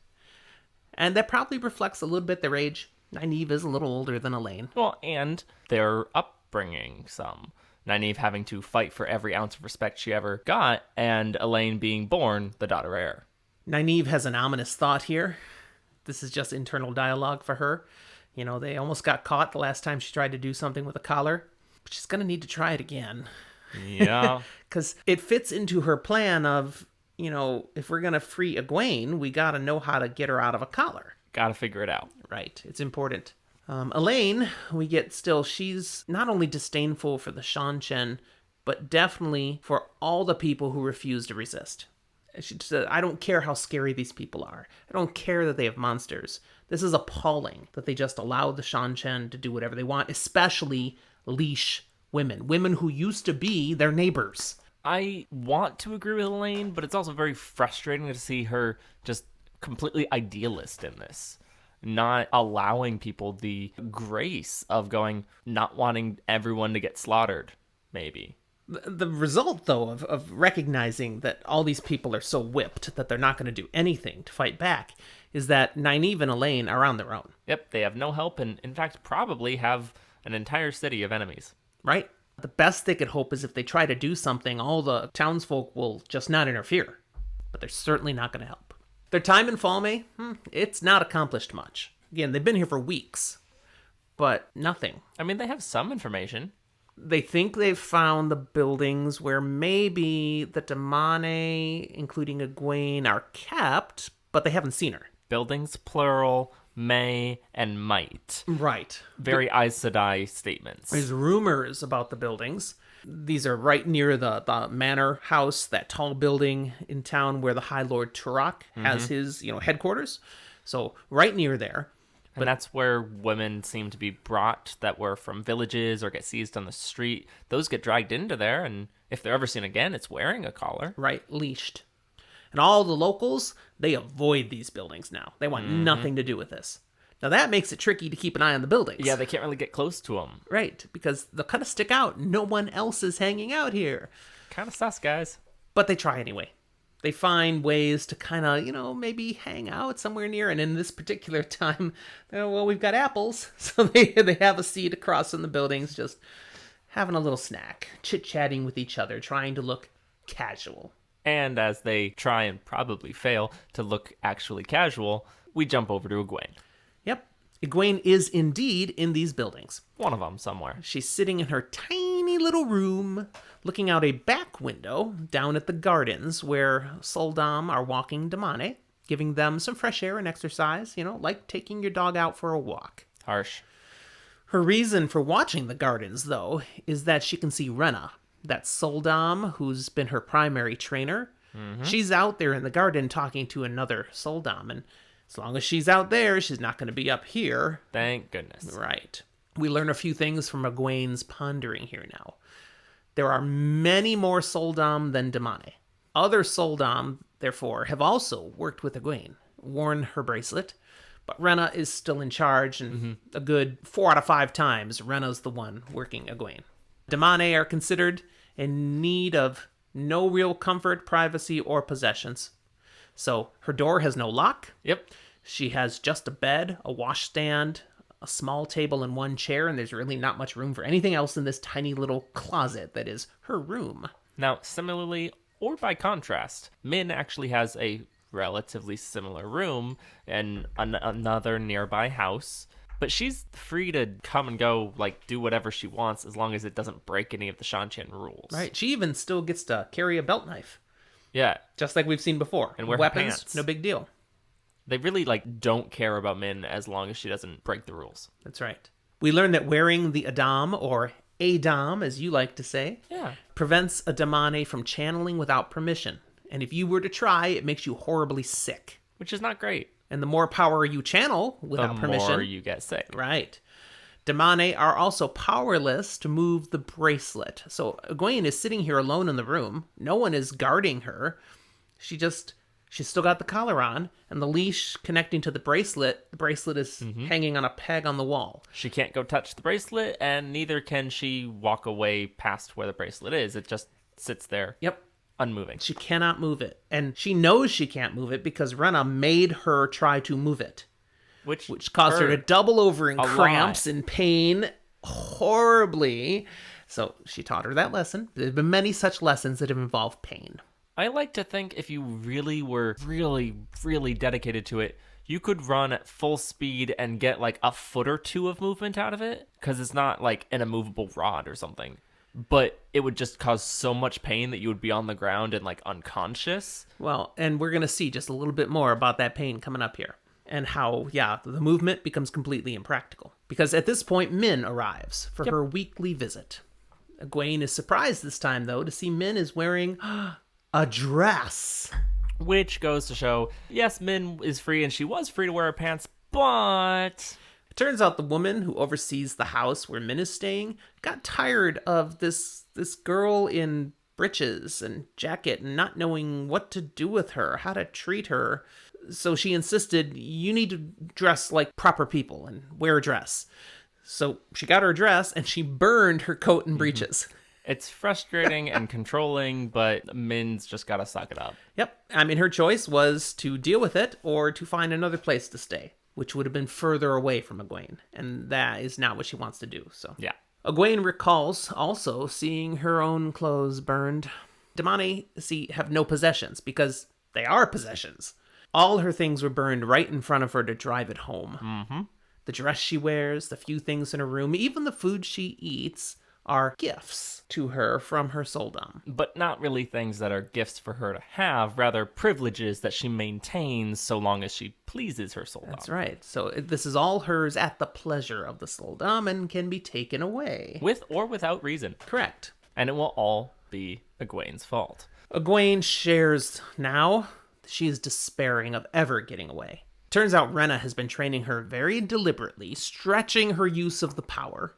And that probably reflects a little bit their age. Nynaeve is a little older than Elayne. Well, and their upbringing some. Nynaeve having to fight for every ounce of respect she ever got, and Elayne being born the daughter heir. Nynaeve has an ominous thought here. This is just internal dialogue for her. They almost got caught the last time she tried to do something with a collar. She's going to need to try it again. Yeah. Because it fits into her plan of, if we're going to free Egwene, we got to know how to get her out of a collar. Gotta figure it out. Right. It's important. Elayne, she's not only disdainful for the Seanchan, but definitely for all the people who refuse to resist. She said, I don't care how scary these people are. I don't care that they have monsters. This is appalling that they just allow the Seanchan to do whatever they want, especially leash women who used to be their neighbors. I want to agree with Elayne, but it's also very frustrating to see her just completely idealist in this. Not allowing people the grace of not wanting everyone to get slaughtered, maybe. The result, though, of recognizing that all these people are so whipped that they're not going to do anything to fight back is that Nynaeve and Elayne are on their own. Yep, they have no help and, in fact, probably have an entire city of enemies. Right? The best they could hope is if they try to do something, all the townsfolk will just not interfere. But they're certainly not going to help. Their time in Falme, it's not accomplished much. Again, they've been here for weeks, but nothing. I mean, they have some information. They think they've found the buildings where maybe the Damane, including Egwene, are kept, but they haven't seen her. Buildings, plural, may, and might. Right. Very Aes Sedai statements. There's rumors about the buildings. These are right near the manor house, that tall building in town where the High Lord Turok has his, headquarters. So right near there. And that's where women seem to be brought that were from villages or get seized on the street. Those get dragged into there, and if they're ever seen again, it's wearing a collar. Right, leashed. And all the locals, they avoid these buildings now. They want nothing to do with this. Now that makes it tricky to keep an eye on the buildings. Yeah, they can't really get close to them. Right, because they'll kind of stick out. No one else is hanging out here. Kind of sus, guys. But they try anyway. They find ways to kind of, maybe hang out somewhere near. And in this particular time, we've got apples. So they have a seat across from the buildings, just having a little snack, chit-chatting with each other, trying to look casual. And as they try and probably fail to look actually casual, we jump over to Egwene. Yep. Egwene is indeed in these buildings. One of them somewhere. She's sitting in her tiny little room, looking out a back window down at the gardens where Soldam are walking Damane, giving them some fresh air and exercise, like taking your dog out for a walk. Harsh. Her reason for watching the gardens, though, is that she can see Rhenna. That's Soldam, who's been her primary trainer. She's out there in the garden talking to another Soldam, and as long as she's out there, she's not going to be up here. Thank goodness. Right. We learn a few things from Egwene's pondering here now. There are many more Soldam than Damane. Other Soldam, therefore, have also worked with Egwene, worn her bracelet, but Rhenna is still in charge, and a good 4 out of 5 times, Rhenna's the one working Egwene. Damane are considered in need of no real comfort, privacy, or possessions. So her door has no lock. Yep. She has just a bed, a washstand, a small table, and 1 chair, and there's really not much room for anything else in this tiny little closet that is her room. Now, similarly, or by contrast, Min actually has a relatively similar room in another nearby house. But she's free to come and go, do whatever she wants, as long as it doesn't break any of the Seanchan rules. Right. She even still gets to carry a belt knife. Yeah. Just like we've seen before. And wear weapons, pants. No big deal. They really, don't care about Min as long as she doesn't break the rules. That's right. We learn that wearing the Adam, or Adam, as you like to say, prevents a Damane from channeling without permission. And if you were to try, it makes you horribly sick. Which is not great. And the more power you channel without permission, the more you get sick. Right. Damane are also powerless to move the bracelet. So Egwene is sitting here alone in the room. No one is guarding her. She's still got the collar on, and the leash connecting to the bracelet is hanging on a peg on the wall. She can't go touch the bracelet, and neither can she walk away past where the bracelet is. It just sits there. Yep. Unmoving. She cannot move it. And she knows she can't move it because Rhenna made her try to move it. Which caused her to double over in cramps and pain horribly. So she taught her that lesson. There have been many such lessons that have involved pain. I like to think if you really were really, really dedicated to it, you could run at full speed and get like a foot or two of movement out of it because it's not like an immovable rod or something. But it would just cause so much pain that you would be on the ground and like unconscious. Well, and we're going to see just a little bit more about that pain coming up here. And how, the movement becomes completely impractical. Because at this point, Min arrives for her weekly visit. Egwene is surprised this time, though, to see Min is wearing a dress. Which goes to show, yes, Min is free, and she was free to wear her pants, but... It turns out the woman who oversees the house where Min is staying got tired of this girl in breeches and jacket and not knowing what to do with her, how to treat her. So she insisted, you need to dress like proper people and wear a dress. So she got her dress and she burned her coat and breeches. It's frustrating and controlling, but Min's just gotta suck it up. Yep. I mean, her choice was to deal with it or to find another place to stay, which would have been further away from Egwene. And that is not what she wants to do. So Yeah. Egwene recalls also seeing her own clothes burned. Damane, have no possessions because they are possessions. All her things were burned right in front of her to drive it home. Mm-hmm. The dress she wears, the few things in her room, even the food she eats are gifts to her from her souldom. But not really things that are gifts for her to have, rather privileges that she maintains so long as she pleases her souldom. That's right. So this is all hers at the pleasure of the souldom and can be taken away. With or without reason. Correct. And it will all be Egwene's fault. Egwene shares now. She is despairing of ever getting away. Turns out Rhenna has been training her very deliberately, stretching her use of the power,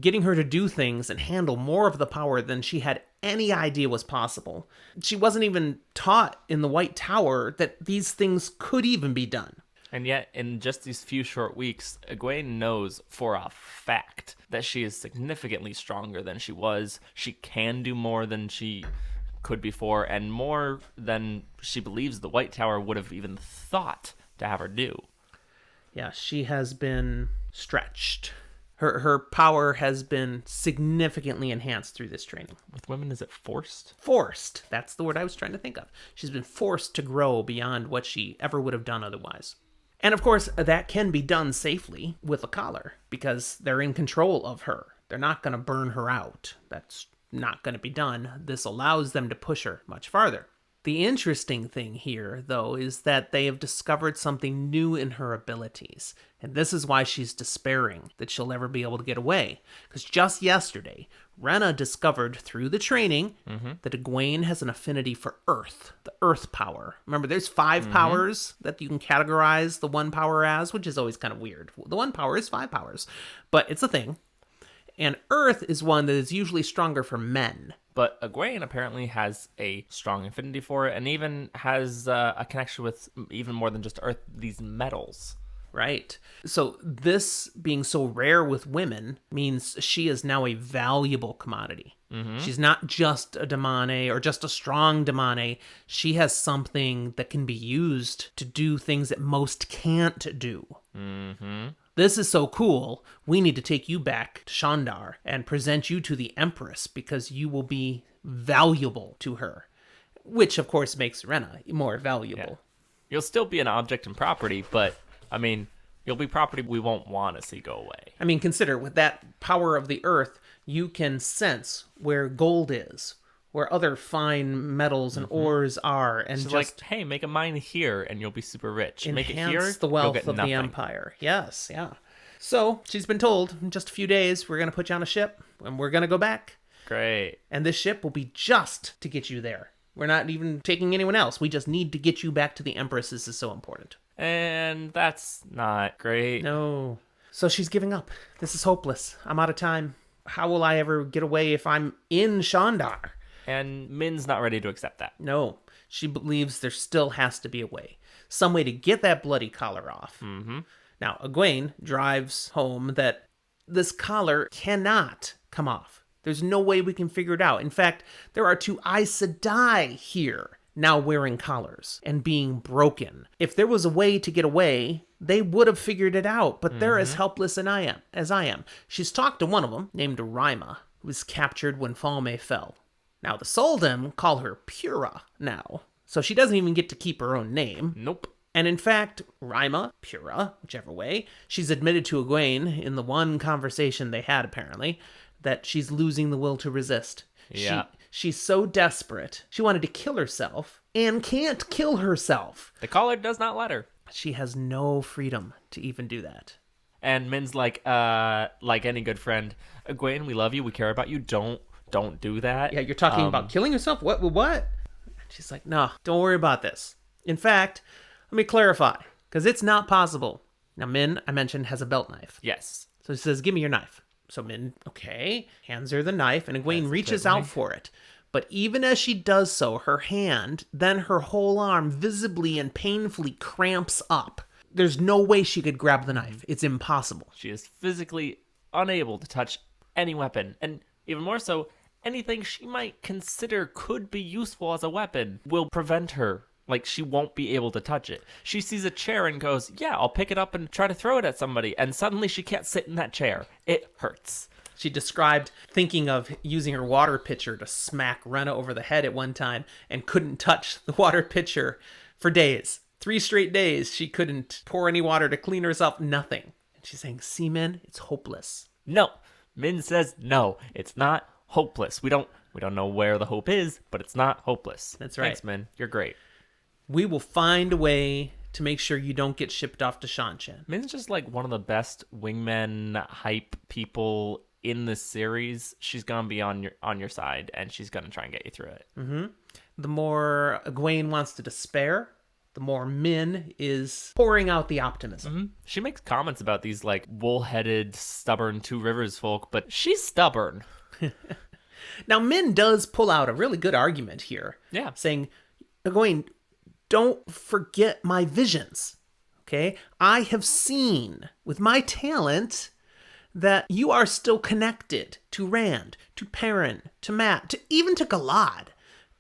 getting her to do things and handle more of the power than she had any idea was possible. She wasn't even taught in the White Tower that these things could even be done. And yet, in just these few short weeks, Egwene knows for a fact that she is significantly stronger than she was. She can do more than she could before, and more than she believes the White Tower would have even thought to have her do. Yeah, she has been stretched. Her power has been significantly enhanced through this training. With women, is it forced? Forced. That's the word I was trying to think of. She's been forced to grow beyond what she ever would have done otherwise. And of course, that can be done safely with a collar because they're in control of her. They're not going to burn her out. That's not going to be done. This allows them to push her much farther. The interesting thing here, though, is that they have discovered something new in her abilities. And this is why she's despairing that she'll never be able to get away. Because just yesterday, Rhenna discovered through the training that Egwene has an affinity for Earth, the Earth power. Remember, there's 5 powers that you can categorize the one power as, which is always kind of weird. The one power is 5 powers, but it's a thing. And Earth is one that is usually stronger for men. But Egwene apparently has a strong affinity for it and even has a connection with even more than just Earth, these metals. Right. So this being so rare with women means she is now a valuable commodity. She's not just a Damane or just a strong Damane. She has something that can be used to do things that most can't do. This is so cool. We need to take you back to Shandar and present you to the Empress because you will be valuable to her. Which, of course, makes Rhenna more valuable. Yeah. You'll still be an object and property, but, I mean, you'll be property we won't want to see go away. I mean, consider, with that power of the earth, you can sense where gold is, where other fine metals and ores are, and So just like, hey, make a mine here and you'll be super rich. Make it enhance here, the you'll wealth get of nothing. the empire. Yes, yeah. So she's been told, in just a few days, we're going to put you on a ship, and we're going to go back. Great. And this ship will be just to get you there. We're not even taking anyone else. We just need to get you back to the Empress. This is so important. And that's not great. No. So she's giving up. This is hopeless. I'm out of time. How will I ever get away if I'm in Shandar? And Min's not ready to accept that. No. She believes there still has to be a way. Some way to get that bloody collar off. Now, Egwene drives home that this collar cannot come off. There's no way we can figure it out. In fact, there are 2 Aes Sedai here now wearing collars and being broken. If there was a way to get away, they would have figured it out, but they're as helpless as I am. She's talked to one of them, named Rima, who was captured when Falme fell. Now, the Soldem call her Pura now, so she doesn't even get to keep her own name. Nope. And in fact, Rima, Pura, whichever way, she's admitted to Egwene in the one conversation they had, apparently, that she's losing the will to resist. Yeah. She's so desperate. She wanted to kill herself and can't kill herself. The collar does not let her. She has no freedom to even do that. And Min's like any good friend, Egwene, we love you, we care about you. Don't do that. Yeah, you're talking about killing yourself? What? She's like, no, don't worry about this. In fact, let me clarify, because it's not possible. Now, Min, I mentioned, has a belt knife. Yes. So he says, give me your knife. So Min, okay, hands her the knife, and Egwene reaches out for it. But even as she does so, her hand, then her whole arm, visibly and painfully cramps up. There's no way she could grab the knife. It's impossible. She is physically unable to touch any weapon. And even more so, anything she might consider could be useful as a weapon will prevent her. Like, she won't be able to touch it. She sees a chair and goes, yeah, I'll pick it up and try to throw it at somebody. And suddenly she can't sit in that chair. It hurts. She described thinking of using her water pitcher to smack Rena over the head at one time and couldn't touch the water pitcher for days. 3 straight days she couldn't pour any water to clean herself, nothing. And she's saying, see, Min, it's hopeless. No. Min says no, it's not hopeless. We don't know where the hope is, but it's not hopeless. That's right. Thanks, Min. You're great. We will find a way to make sure you don't get shipped off to Shanshan. Min's just like one of the best wingman hype people in this series. She's gonna be on your side, and she's gonna try and get you through it. Mm-hmm. The more Egwene wants to despair, the more Min is pouring out the optimism. Mm-hmm. She makes comments about these like wool-headed, stubborn Two Rivers folk, but she's stubborn. Now, Min does pull out a really good argument here. Yeah. Saying, Egwene, don't forget my visions, okay? I have seen with my talent that you are still connected to Rand, to Perrin, to Matt, even to Galad.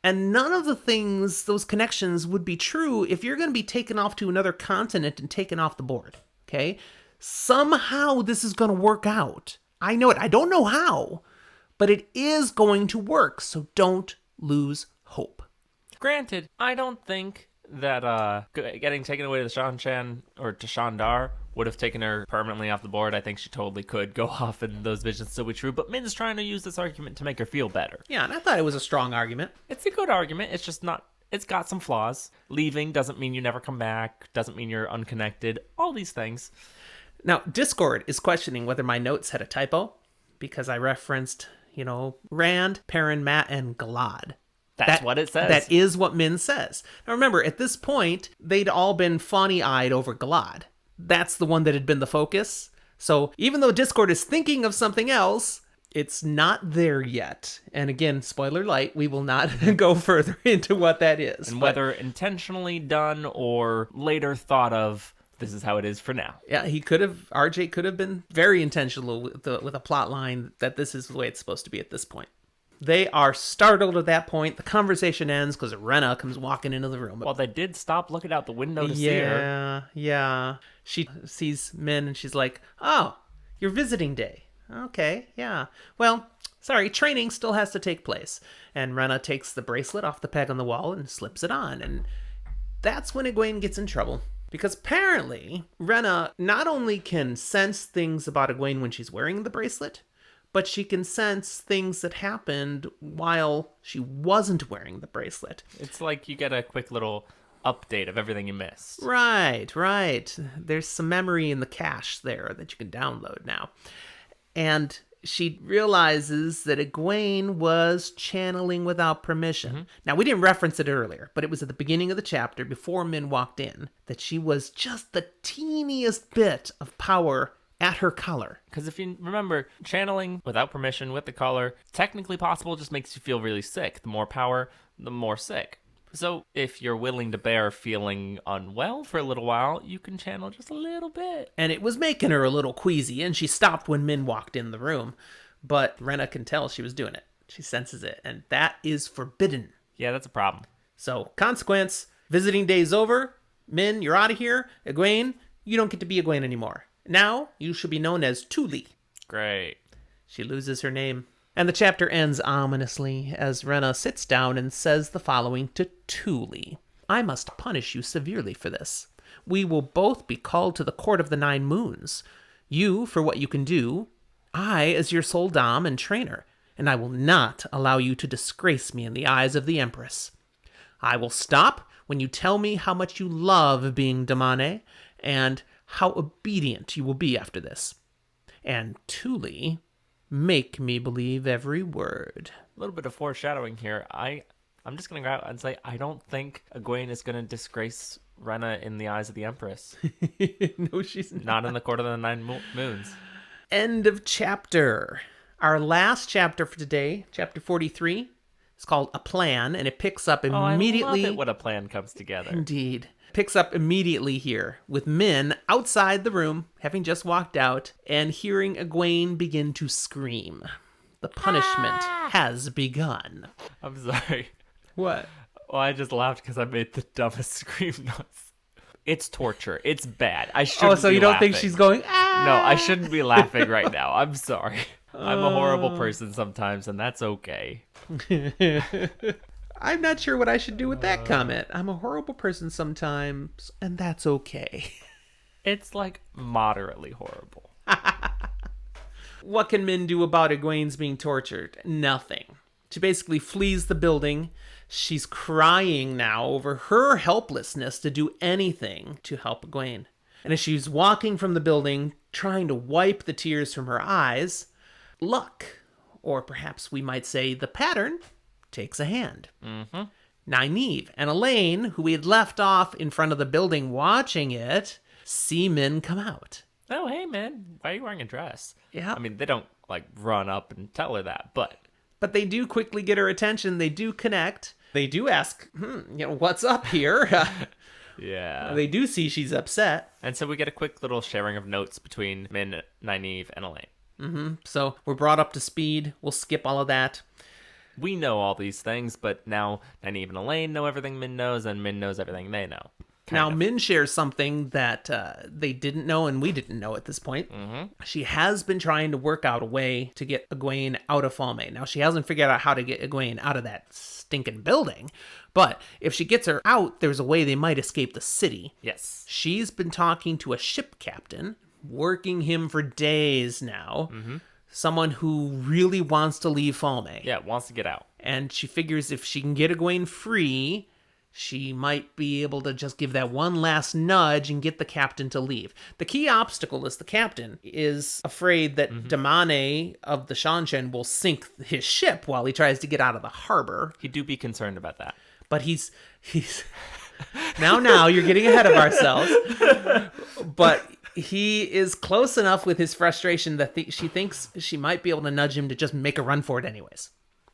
And none of the things, those connections would be true if you're going to be taken off to another continent and taken off the board, okay? Somehow this is going to work out. I know it. I don't know how, but it is going to work, so don't lose hope. Granted, I don't think that getting taken away to the Shanshan or to Shandar would have taken her permanently off the board. I think she totally could go off and those visions still be true, but Min's trying to use this argument to make her feel better. Yeah, and I thought it was a strong argument. It's a good argument. It's just not... It's got some flaws. Leaving doesn't mean you never come back, doesn't mean you're unconnected, all these things. Now, Discord is questioning whether my notes had a typo, because I referenced, Rand, Perrin, Matt, and Galad. That's what it says. That is what Min says. Now remember, at this point, they'd all been fawny-eyed over Galad. That's the one that had been the focus. So even though Discord is thinking of something else, it's not there yet. And again, spoiler light, we will not go further into what that is. And whether intentionally done or later thought of, this is how it is for now. Yeah, RJ could have been very intentional with a plot line that this is the way it's supposed to be at this point. They are startled at that point. The conversation ends because Rena comes walking into the room. Well, they did stop looking out the window to see her. Yeah. She sees Min and she's like, oh, your visiting day. Okay, yeah. Well, sorry, training still has to take place. And Rena takes the bracelet off the peg on the wall and slips it on. And that's when Egwene gets in trouble. Because apparently, Rena not only can sense things about Egwene when she's wearing the bracelet, but she can sense things that happened while she wasn't wearing the bracelet. It's like you get a quick little update of everything you missed. Right. There's some memory in the cache there that you can download now. And she realizes that Egwene was channeling without permission. Mm-hmm. Now, we didn't reference it earlier, but it was at the beginning of the chapter, before Min walked in, that she was just the teeniest bit of power at her collar. Because if you remember, channeling without permission with the collar, technically possible, just makes you feel really sick. The more power, the more sick. So if you're willing to bear feeling unwell for a little while, you can channel just a little bit. And it was making her a little queasy, and she stopped when Min walked in the room. But Rena can tell she was doing it. She senses it, and that is forbidden. Yeah, that's a problem. So, consequence, visiting day's over. Min, you're out of here. Egwene, you don't get to be Egwene anymore. Now, you should be known as Thule. Great. She loses her name. And the chapter ends ominously as Rena sits down and says the following to Thule. I must punish you severely for this. We will both be called to the court of the 9 moons. You for what you can do, I as your sole dom and trainer, and I will not allow you to disgrace me in the eyes of the Empress. I will stop when you tell me how much you love being damane, and how obedient you will be after this. And Tuli, make me believe every word. A little bit of foreshadowing here. I'm just going to go out and say I don't think Egwene is going to disgrace Rena in the eyes of the Empress. No, she's Not in the Court of the Nine Moons. End of chapter. Our last chapter for today, chapter 43, is called A Plan, and it picks up immediately. I love it when a plan comes together. Indeed. Picks up immediately here with Min outside the room, having just walked out, and hearing Egwene begin to scream. The punishment has begun. I'm sorry. What? Well, I just laughed because I made the dumbest scream noise. It's torture. It's bad. I shouldn't. Oh, so you don't think she's going, ah? No, I shouldn't be laughing right now. I'm sorry. I'm a horrible person sometimes, and that's okay. I'm not sure what I should do with that comment. I'm a horrible person sometimes, and that's okay. It's like moderately horrible. What can Min do about Egwene's being tortured? Nothing. She basically flees the building. She's crying now over her helplessness to do anything to help Egwene. And as she's walking from the building, trying to wipe the tears from her eyes, luck, or perhaps we might say the pattern, takes a hand. Mm-hmm. Nynaeve and Elayne, who we had left off in front of the building watching it, see Min come out. Oh, hey, man, why are you wearing a dress? Yeah. I mean, they don't, run up and tell her that, but... But they do quickly get her attention. They do connect. They do ask, what's up here? Yeah. They do see she's upset. And so we get a quick little sharing of notes between Min, Nynaeve, and Elayne. Mm-hmm. So we're brought up to speed. We'll skip all of that. We know all these things, but now Nynaeve and Elayne know everything Min knows, and Min knows everything they know. Now, Min shares something that they didn't know and we didn't know at this point. Mm-hmm. She has been trying to work out a way to get Egwene out of Falme. Now, she hasn't figured out how to get Egwene out of that stinking building, but if she gets her out, there's a way they might escape the city. Yes. She's been talking to a ship captain, working him for days now. Mm-hmm. Someone who really wants to leave Falme. Yeah, wants to get out. And she figures if she can get Egwene free, she might be able to just give that one last nudge and get the captain to leave. The key obstacle is the captain is afraid that Damane of the Shanshan will sink his ship while he tries to get out of the harbor. He do be concerned about that. But he's now you're getting ahead of ourselves. But he is close enough with his frustration that she thinks she might be able to nudge him to just make a run for it anyways.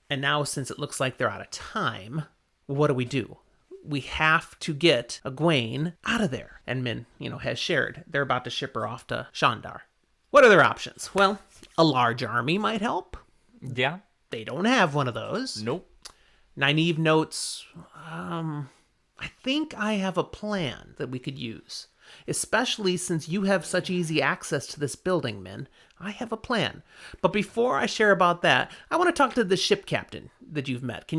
And now, since it looks like they're out of time, what do? We have to get Egwene out of there. And Min, has shared. They're about to ship her off to Shandar. What are their options? Well, a large army might help. Yeah. They don't have one of those. Nope. Nynaeve notes, I think I have a plan that we could use. Especially since you have such easy access to this building, Min. I have a plan. But before I share about that, I want to talk to the ship captain that you've met.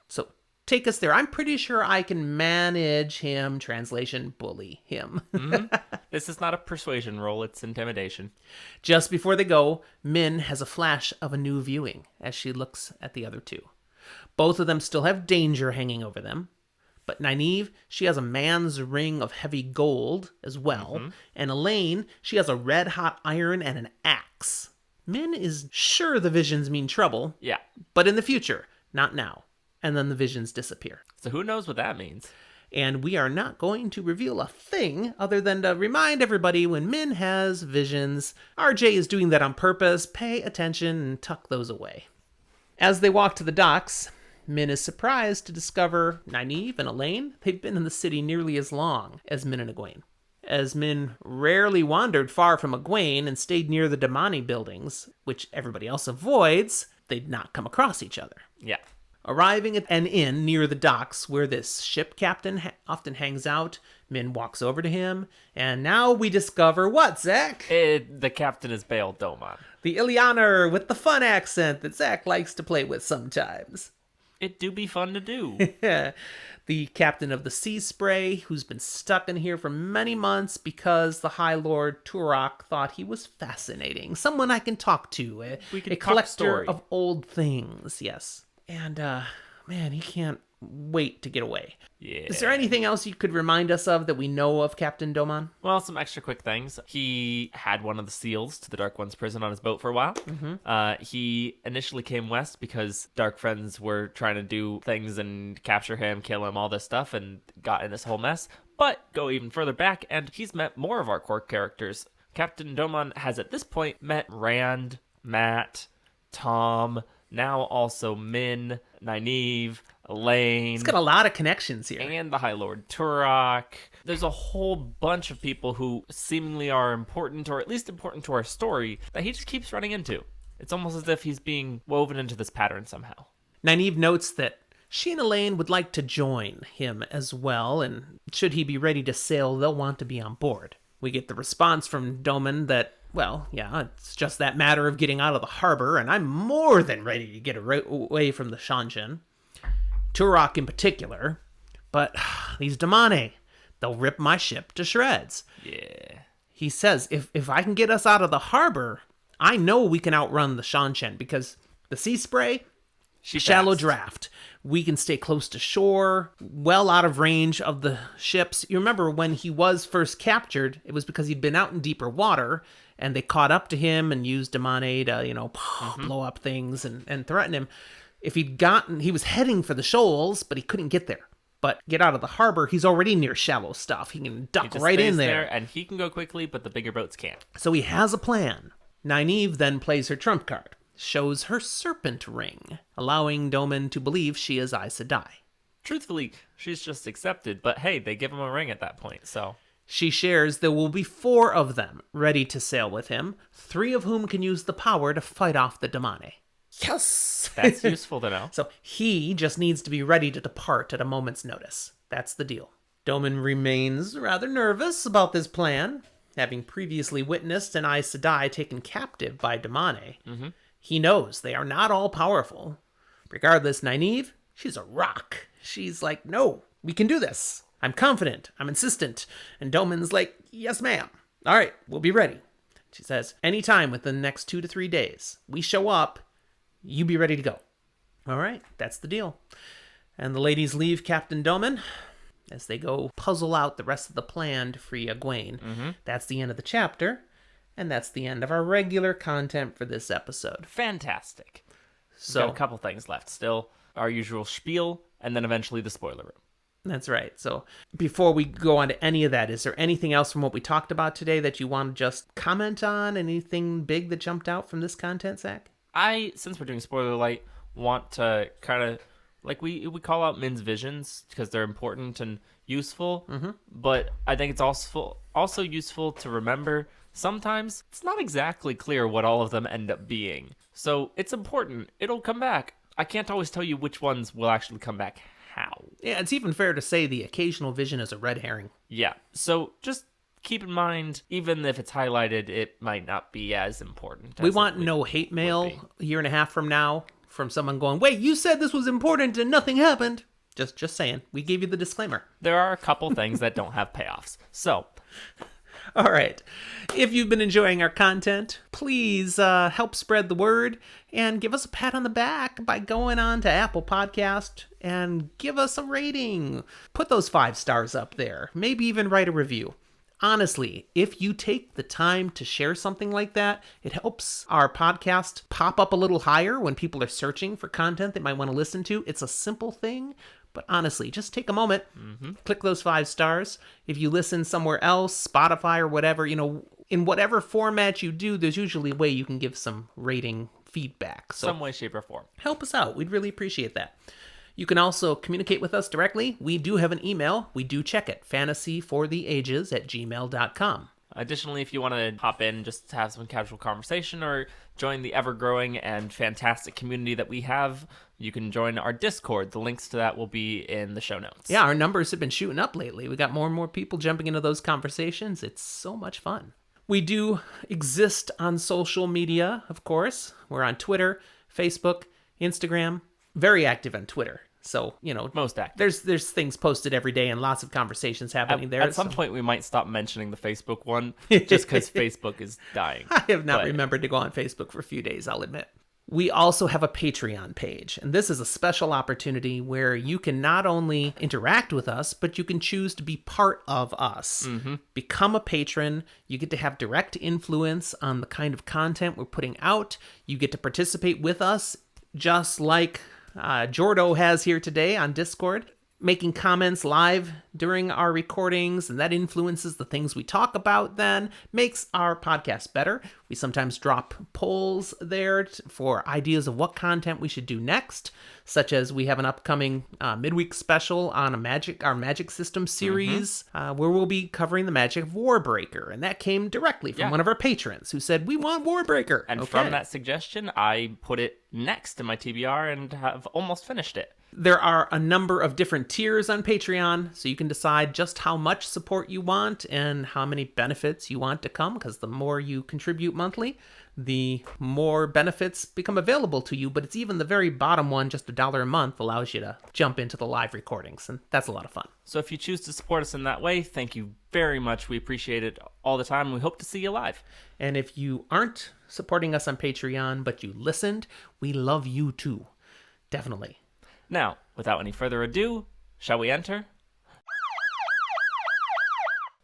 So take us there. I'm pretty sure I can manage him, translation, bully him. Mm-hmm. This is not a persuasion roll, it's intimidation. Just before they go, Min has a flash of a new viewing as she looks at the other two. Both of them still have danger hanging over them. But Nynaeve, she has a man's ring of heavy gold as well. Mm-hmm. And Elayne, she has a red-hot iron and an axe. Min is sure the visions mean trouble. Yeah. But in the future, not now. And then the visions disappear. So who knows what that means? And we are not going to reveal a thing other than to remind everybody when Min has visions, RJ is doing that on purpose. Pay attention and tuck those away. As they walk to the docks, Min is surprised to discover Nynaeve and Elayne. They've been in the city nearly as long as Min and Egwene. As Min rarely wandered far from Egwene and stayed near the Damani buildings, which everybody else avoids, they'd not come across each other. Yeah. Arriving at an inn near the docks where this ship captain often hangs out, Min walks over to him, and now we discover what, Zach? The captain is Bael Doman. The Illianer with the fun accent that Zach likes to play with sometimes. It do be fun to do. The captain of the Sea Spray, who's been stuck in here for many months because the High Lord Turok thought he was fascinating. Someone I can talk to. A collector story. of old things, yes. And, man, he can't wait to get away. Yeah. Is there anything else you could remind us of that we know of Captain Doman? Well, some extra quick things. He had one of the seals to the Dark One's prison on his boat for a while. He initially came west because Dark Friends were trying to do things and capture him, kill him, all this stuff, and got in this whole mess. But go even further back, and he's met more of our core characters. Captain Doman has at this point met Rand, Matt, Tom, now also Min, Nynaeve, Elayne. He's got a lot of connections here. And the High Lord Turok. There's a whole bunch of people who seemingly are important, or at least important to our story, that he just keeps running into. It's almost as if he's being woven into this pattern somehow. Nynaeve notes that she and Elayne would like to join him as well, and should he be ready to sail, they'll want to be on board. We get the response from Doman that, well, yeah, it's just that matter of getting out of the harbor, and I'm more than ready to get away from the Shanjin. Turok in particular, but these Damane, they'll rip my ship to shreds. Yeah. He says, if I can get us out of the harbor, I know we can outrun the Shanchen, because the Sea Spray, shallow draft. We can stay close to shore, well out of range of the ships. You remember when he was first captured, it was because he'd been out in deeper water, and they caught up to him and used Damane to, blow up things and threaten him. If he was heading for the shoals, but he couldn't get there. But get out of the harbor, he's already near shallow stuff. He can duck right in there. And he can go quickly, but the bigger boats can't. So he has a plan. Nynaeve then plays her trump card, shows her serpent ring, allowing Doman to believe she is Aes Sedai. Truthfully, she's just accepted, but hey, they give him a ring at that point, so... She shares there will be 4 of them ready to sail with him, 3 of whom can use the power to fight off the Damane. Yes! That's useful to know. So he just needs to be ready to depart at a moment's notice. That's the deal. Doman remains rather nervous about this plan, having previously witnessed an Aes Sedai taken captive by Damane. He knows they are not all powerful. Regardless, Nynaeve, she's a rock. She's like, no, we can do this. I'm confident. I'm insistent. And Doman's like, yes, ma'am. All right, we'll be ready. She says, anytime within the next 2 to 3 days, we show up, you be ready to go. All right, that's the deal. And the ladies leave Captain Doman as they go puzzle out the rest of the plan to free Egwene. That's the end of the chapter, and that's the end of our regular content for this episode. Fantastic. So, got a couple things left still. Our usual spiel, and then eventually the spoiler room. That's right. So before we go on to any of that, is there anything else from what we talked about today that you want to just comment on? Anything big that jumped out from this content, Zach? Since we're doing spoiler light, want to kind of, like we call out Min's visions because they're important and useful, but I think it's also useful to remember sometimes it's not exactly clear what all of them end up being. So it's important. It'll come back. I can't always tell you which ones will actually come back how. Yeah, it's even fair to say the occasional vision is a red herring. Yeah, so just keep in mind, even if it's highlighted, it might not be as important. We want no hate mail a year and a half from now from someone going, wait, you said this was important and nothing happened. Just saying. We gave you the disclaimer. There are a couple things that don't have payoffs. So, all right. If you've been enjoying our content, please help spread the word and give us a pat on the back by going on to Apple Podcast and give us a rating. Put those 5 stars up there. Maybe even write a review. Honestly, if you take the time to share something like that, it helps our podcast pop up a little higher when people are searching for content they might want to listen to. It's a simple thing, but honestly, just take a moment, click those 5 stars. If you listen somewhere else, Spotify or whatever, in whatever format you do, there's usually a way you can give some rating feedback. So some way, shape, or form. Help us out. We'd really appreciate that. You can also communicate with us directly. We do have an email. We do check it. FantasyForTheAges@gmail.com. Additionally, if you want to hop in just to have some casual conversation or join the ever-growing and fantastic community that we have, you can join our Discord. The links to that will be in the show notes. Yeah, our numbers have been shooting up lately. We got more and more people jumping into those conversations. It's so much fun. We do exist on social media, of course. We're on Twitter, Facebook, Instagram, very active on Twitter. So, Most active. there's things posted every day and lots of conversations happening there. At some point, we might stop mentioning the Facebook one just because Facebook is dying. I have not But remembered to go on Facebook for a few days, I'll admit. We also have a Patreon page, and this is a special opportunity where you can not only interact with us, but you can choose to be part of us. Become a patron. You get to have direct influence on the kind of content we're putting out. You get to participate with us, just like Jordo has here today on Discord, making comments live during our recordings, and that influences the things we talk about then, makes our podcast better. We sometimes drop polls there for ideas of what content we should do next, such as we have an upcoming midweek special on our magic system series, where we'll be covering the magic of Warbreaker, and that came directly from one of our patrons who said, we want Warbreaker. And from that suggestion, I put it next in my TBR and have almost finished it. There are a number of different tiers on Patreon, so you can decide just how much support you want and how many benefits you want to come, because the more you contribute monthly, the more benefits become available to you. But it's even the very bottom one, just $1 a month, allows you to jump into the live recordings, and that's a lot of fun. So if you choose to support us in that way, thank you very much. We appreciate it all the time, and we hope to see you live. And if you aren't supporting us on Patreon, but you listened, we love you too. Definitely. Now, without any further ado, shall we enter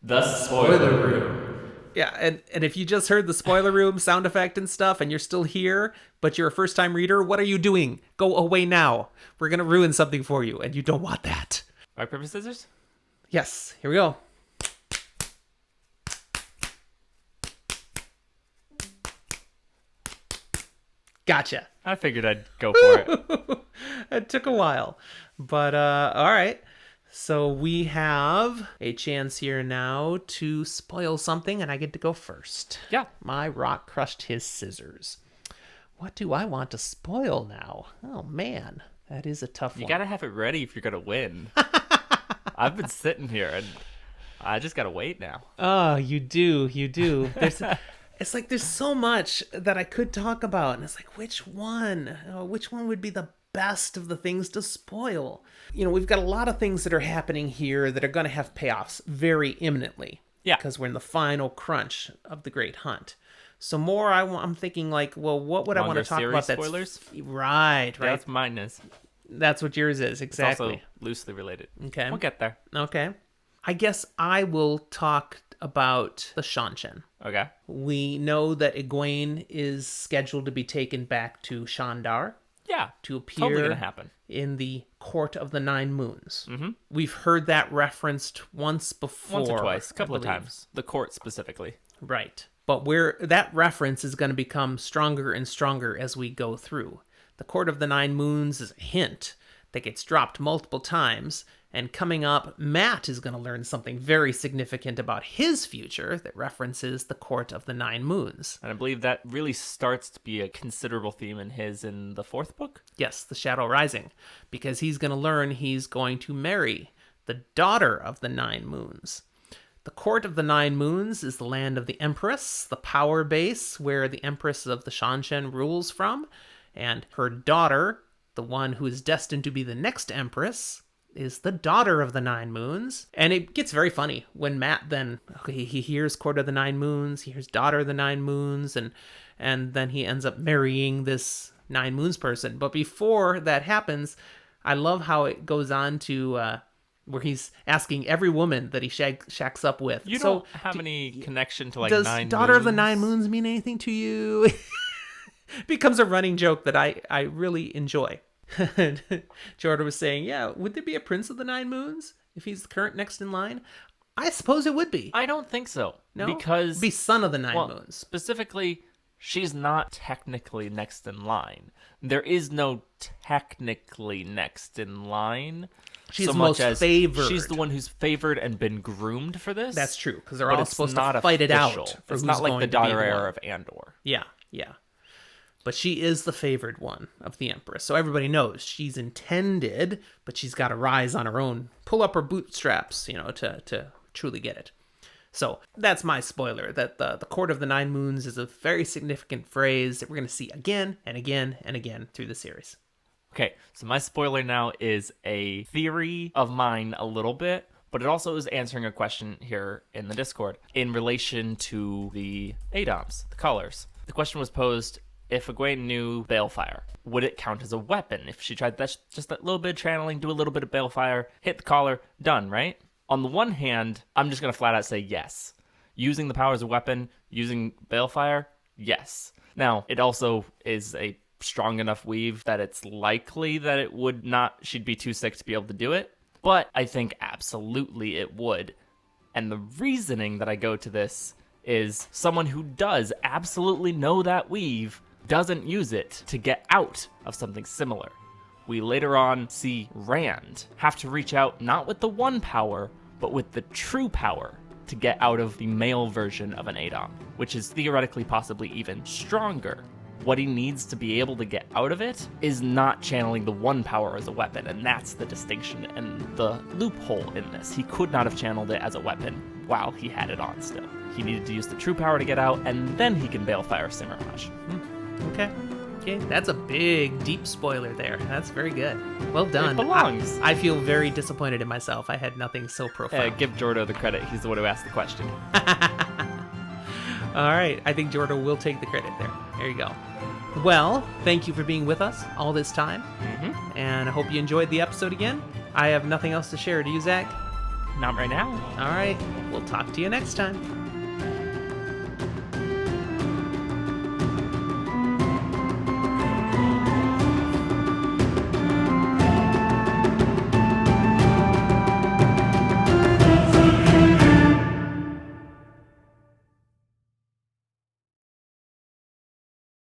the spoiler room? Yeah, and if you just heard the spoiler room sound effect and stuff, and you're still here, but you're a first-time reader, what are you doing? Go away now. We're going to ruin something for you, and you don't want that. Rock, paper, scissors? Yes, here we go. Gotcha. I figured I'd go for it. It took a while, but all right. So we have a chance here now to spoil something, and I get to go first. Yeah. My rock crushed his scissors. What do I want to spoil now? Oh, man. That is a tough one. You gotta have it ready if you're gonna win. I've been sitting here, and I just gotta wait now. Oh, you do. It's like there's so much that I could talk about, and it's like, which one? Which one would be the best of the things to spoil? We've got a lot of things that are happening here that are going to have payoffs very imminently. Yeah. Because we're in the final crunch of the Great Hunt. So more, I'm thinking like, well, what would I want to talk about? That's spoilers? Right. That's mine is. That's what yours is, exactly. It's also loosely related. Okay. We'll get there. Okay. I guess I will talk about the Seanchan. Okay. We know that Egwene is scheduled to be taken back to Shandar. Yeah. To appear totally gonna happen in the Court of the Nine Moons. Mm-hmm. We've heard that referenced once before. Once or twice. A couple of times. The court specifically. Right. But that reference is going to become stronger and stronger as we go through. The Court of the Nine Moons is a hint that gets dropped multiple times. And coming up, Matt is going to learn something very significant about his future that references the Court of the Nine Moons. And I believe that really starts to be a considerable theme in the fourth book? Yes, The Shadow Rising. Because he's going to learn he's going to marry the daughter of the Nine Moons. The Court of the Nine Moons is the land of the Empress, the power base where the Empress of the Seanchan rules from. And her daughter, the one who is destined to be the next Empress, is the daughter of the Nine Moons. And it gets very funny when Matt then, he hears Court of the Nine Moons, he hears daughter of the Nine Moons, and then he ends up marrying this Nine Moons person. But before that happens, I love how it goes on to where he's asking every woman that he shacks up with. You don't have any connection to does Nine daughter Moons? Of the Nine Moons mean anything to you? Becomes a running joke that I really enjoy. Jordan was saying, yeah, would there be a Prince of the Nine Moons if he's the current next in line? I suppose it would be. I don't think so. No? Because... It'd be Son of the Nine Moons. Specifically, she's not technically next in line. There is no technically next in line. She's most favored. She's the one who's favored and been groomed for this. That's true, because they're all supposed to fight it out. It's not like the daughter heir of Andor. Yeah. But she is the favored one of the Empress. So everybody knows she's intended, but she's got to rise on her own, pull up her bootstraps, to truly get it. So that's my spoiler, that the Court of the Nine Moons is a very significant phrase that we're going to see again and again and again through the series. Okay, so my spoiler now is a theory of mine a little bit, but it also is answering a question here in the Discord in relation to the ADOMs, the colors. The question was posed, if Egwene knew Balefire, would it count as a weapon? If she tried that, just that little bit of channeling, do a little bit of Balefire, hit the collar, done, right? On the one hand, I'm just going to flat out say yes. Using the power as a weapon, using Balefire, yes. Now, it also is a strong enough weave that it's likely that it would not, she'd be too sick to be able to do it. But I think absolutely it would. And the reasoning that I go to this is someone who does absolutely know that weave doesn't use it to get out of something similar. We later on see Rand have to reach out not with the one power, but with the true power to get out of the male version of an ADOM, which is theoretically possibly even stronger. What he needs to be able to get out of it is not channeling the one power as a weapon, and that's the distinction and the loophole in this. He could not have channeled it as a weapon while he had it on still. He needed to use the true power to get out, and then he can Balefire Simmerhush. Okay, that's a big, deep spoiler there. That's very good. Well done. It belongs. I feel very disappointed in myself. I had nothing so profound. Give Jordo the credit. He's the one who asked the question. All right, I think Jordo will take the credit there. There you go. Well, thank you for being with us all this time, and I hope you enjoyed the episode again. I have nothing else to share. Do you, Zach? Not right now. All right, we'll talk to you next time.